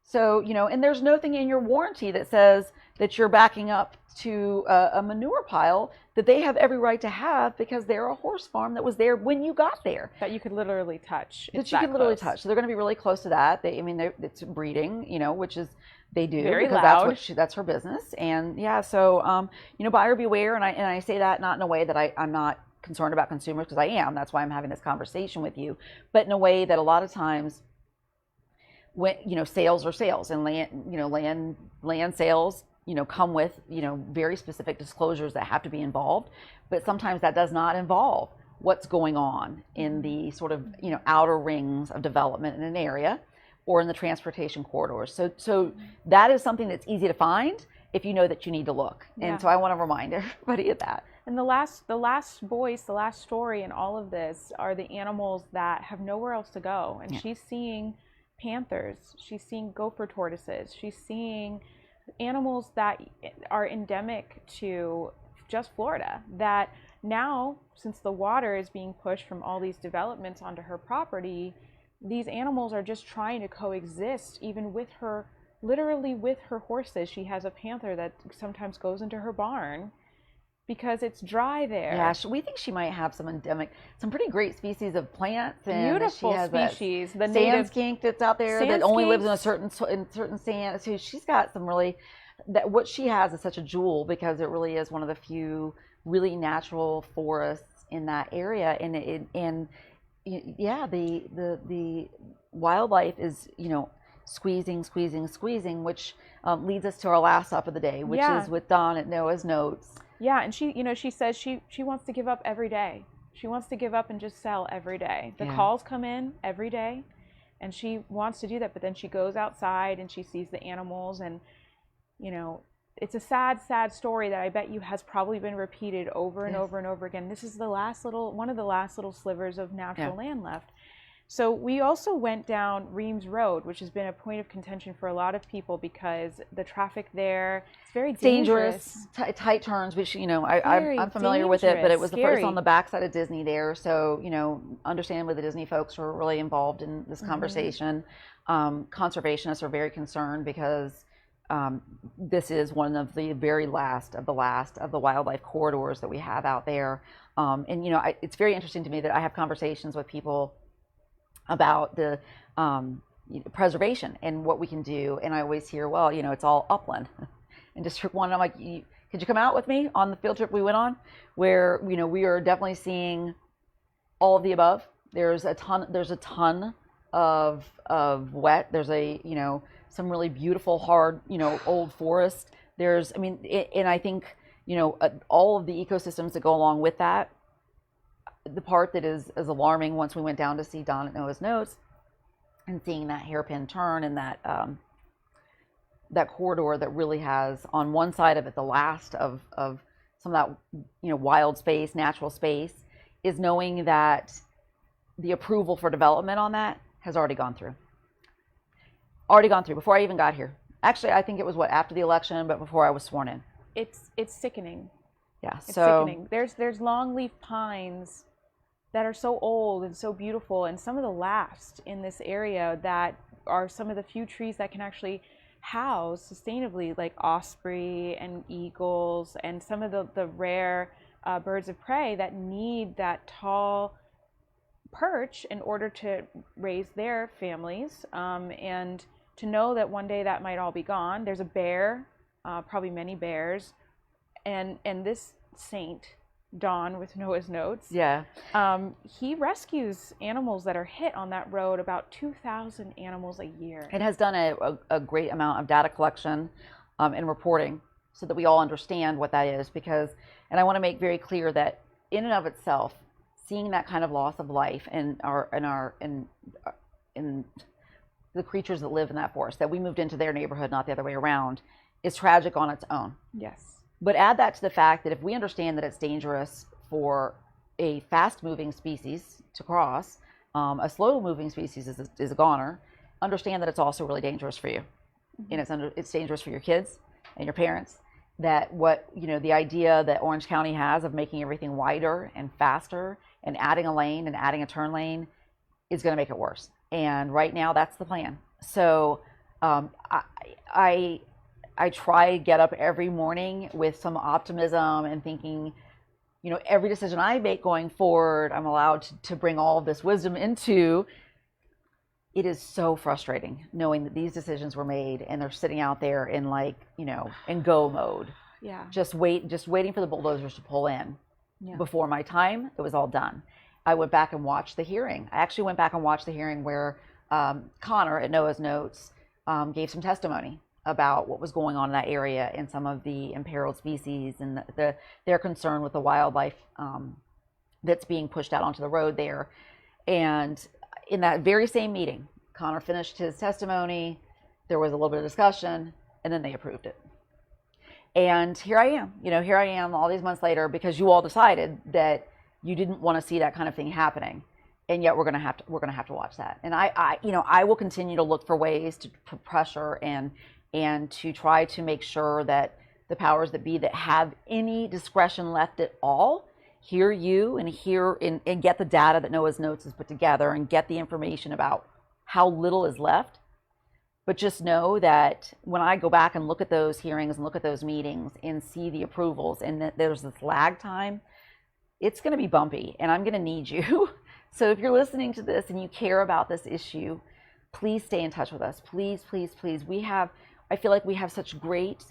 So, and there's nothing in your warranty that says that you're backing up to a manure pile that they have every right to have because they're a horse farm that was there when you got there. That you could literally touch. That you could literally touch. So they're going to be really close to that. It's breeding, which is, they do. Very because loud. That's her business. And yeah, so, buyer beware. And I say that not in a way that I'm not concerned about consumers, because I am. That's why I'm having this conversation with you. But in a way that a lot of times, when sales are sales, and land sales come with very specific disclosures that have to be involved, but sometimes that does not involve what's going on in the sort of outer rings of development in an area or in the transportation corridors. So that is something that's easy to find if you know that you need to look. Yeah. And so I want to remind everybody of that. And the last voice, the last story in all of this are the animals that have nowhere else to go. And she's seeing panthers, she's seeing gopher tortoises, she's seeing animals that are endemic to just Florida, that now, since the water is being pushed from all these developments onto her property, these animals are just trying to coexist even with her, literally with her horses. She has a panther that sometimes goes into her barn because it's dry there. Yeah, we think she might have some pretty great species of plants. And beautiful she has species. The sand native skink that's out there that only lives in certain sand. So she's got some really, what she has is such a jewel, because it really is one of the few really natural forests in that area. And the wildlife is squeezing, which leads us to our last stop of the day, which is with Dawn at Noah's Notes. Yeah, and she, you know, she says she wants to give up every day. She wants to give up and just sell every day. The calls come in every day, and she wants to do that, but then she goes outside and she sees the animals, and you know, it's a sad, sad story that I bet you has probably been repeated over and over and over again. This is the last one of the last little slivers of natural land left. So we also went down Reams Road, which has been a point of contention for a lot of people because the traffic there is very dangerous. Tight turns, which, you know, I'm familiar with it, but it was the first on the backside of Disney there. So, you know, understandably the Disney folks were really involved in this conversation. Conservationists are very concerned because this is one of the very last of the wildlife corridors that we have out there. And, you know, it's very interesting to me that I have conversations with people about the preservation and what we can do. And I always hear, well, you know, it's all upland. In District 1, I'm like, could you come out with me on the field trip we went on? Where, you know, we are definitely seeing all of the above. There's a ton of wet. There's you know, some really beautiful, hard, you know, old forest. I mean, and I think, you know, all of the ecosystems that go along with that. The part that is alarming once we went down to see Don at Noah's Notes and seeing that hairpin turn and that that corridor that really has on one side of it the last of some of that, you know, wild space, natural space, is knowing that the approval for development on that has already gone through before I even got here. Actually, I think it was after the election, but before I was sworn in. It's sickening. Yeah, it's sickening. There's longleaf pines that are so old and so beautiful, and some of the last in this area that are some of the few trees that can actually house sustainably, like osprey and eagles and some of the rare birds of prey that need that tall perch in order to raise their families, and to know that one day that might all be gone. There's a bear, probably many bears, and this saint, Don with Noah's Notes, he rescues animals that are hit on that road, about 2,000 animals a year. It has done a great amount of data collection and reporting so that we all understand what that is, because, and I want to make very clear that in and of itself, seeing that kind of loss of life in the creatures that live in that forest, that we moved into their neighborhood, not the other way around, is tragic on its own. Yes. But add that to the fact that if we understand that it's dangerous for a fast-moving species to cross, a slow-moving species is a goner, understand that it's also really dangerous for you. And it's dangerous for your kids and your parents. That the idea that Orange County has of making everything wider and faster and adding a lane and adding a turn lane is going to make it worse. And right now, that's the plan. So I try to get up every morning with some optimism and thinking, you know, every decision I make going forward, I'm allowed to bring all of this wisdom into. It is so frustrating knowing that these decisions were made and they're sitting out there in, like, you know, in go mode. Yeah. Just waiting for the bulldozers to pull in. Yeah. Before my time, it was all done. I went back and watched the hearing. I actually went back and watched the hearing where Connor at Noah's Notes gave some testimony about what was going on in that area and some of the imperiled species and their concern with the wildlife that's being pushed out onto the road there. And in that very same meeting, Connor finished his testimony, there was a little bit of discussion, and then they approved it. And here I am all these months later, because you all decided that you didn't want to see that kind of thing happening. And yet we're going to have to watch that. And I will continue to look for ways to pressure and to try to make sure that the powers that be that have any discretion left at all hear you and get the data that Noah's Notes has put together and get the information about how little is left. But just know that when I go back and look at those hearings and look at those meetings and see the approvals and that there's this lag time, it's going to be bumpy, and I'm going to need you. So if you're listening to this and you care about this issue, please stay in touch with us. Please, please, please. I feel like we have such great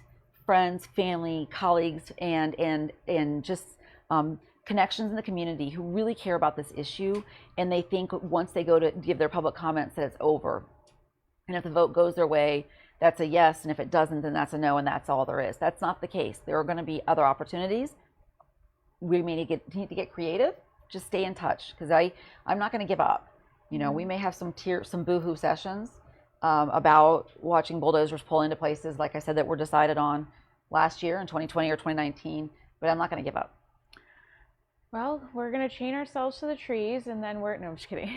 friends, family, colleagues, and just connections in the community who really care about this issue, and they think once they go to give their public comments that it's over. And if the vote goes their way, that's a yes, and if it doesn't, then that's a no, and that's all there is. That's not the case. There are going to be other opportunities. We may need to get creative. Just stay in touch, because I'm not going to give up. You know, we may have some boohoo sessions about watching bulldozers pull into places, like I said, that were decided on last year in 2020 or 2019, but I'm not going to give up. Well, we're going to chain ourselves to the trees, and then no, I'm just kidding.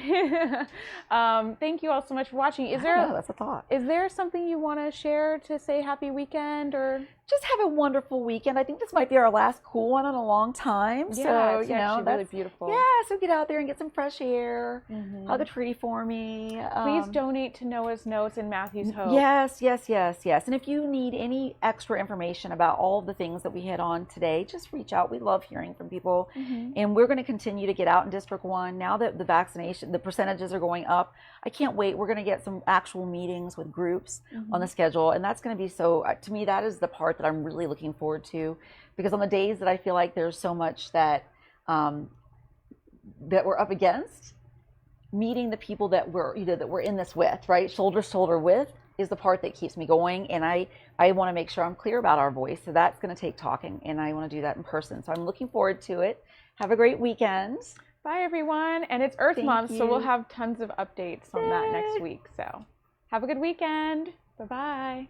Thank you all so much for watching. That's a thought. Is there something you want to share to say happy weekend, or? Just have a wonderful weekend. I think this might be our last cool one in a long time. Yeah, so, it's that's really beautiful. Yeah, so get out there and get some fresh air. Hug a tree for me. Please donate to Noah's Notes and Matthew's Hope. Yes. And if you need any extra information about all of the things that we hit on today, just reach out. We love hearing from people. And we're going to continue to get out in District 1. Now that the percentages are going up, I can't wait. We're going to get some actual meetings with groups on the schedule. And that's going to be to me, that is the part that I'm really looking forward to, because on the days that I feel like there's so much that we're up against, meeting the people that we're in this with, right, shoulder to shoulder with, is the part that keeps me going. And I want to make sure I'm clear about our voice. So that's going to take talking, and I want to do that in person. So I'm looking forward to it. Have a great weekend. Bye, everyone. And it's Earth Month, so we'll have tons of updates on that next week. So have a good weekend. Bye-bye.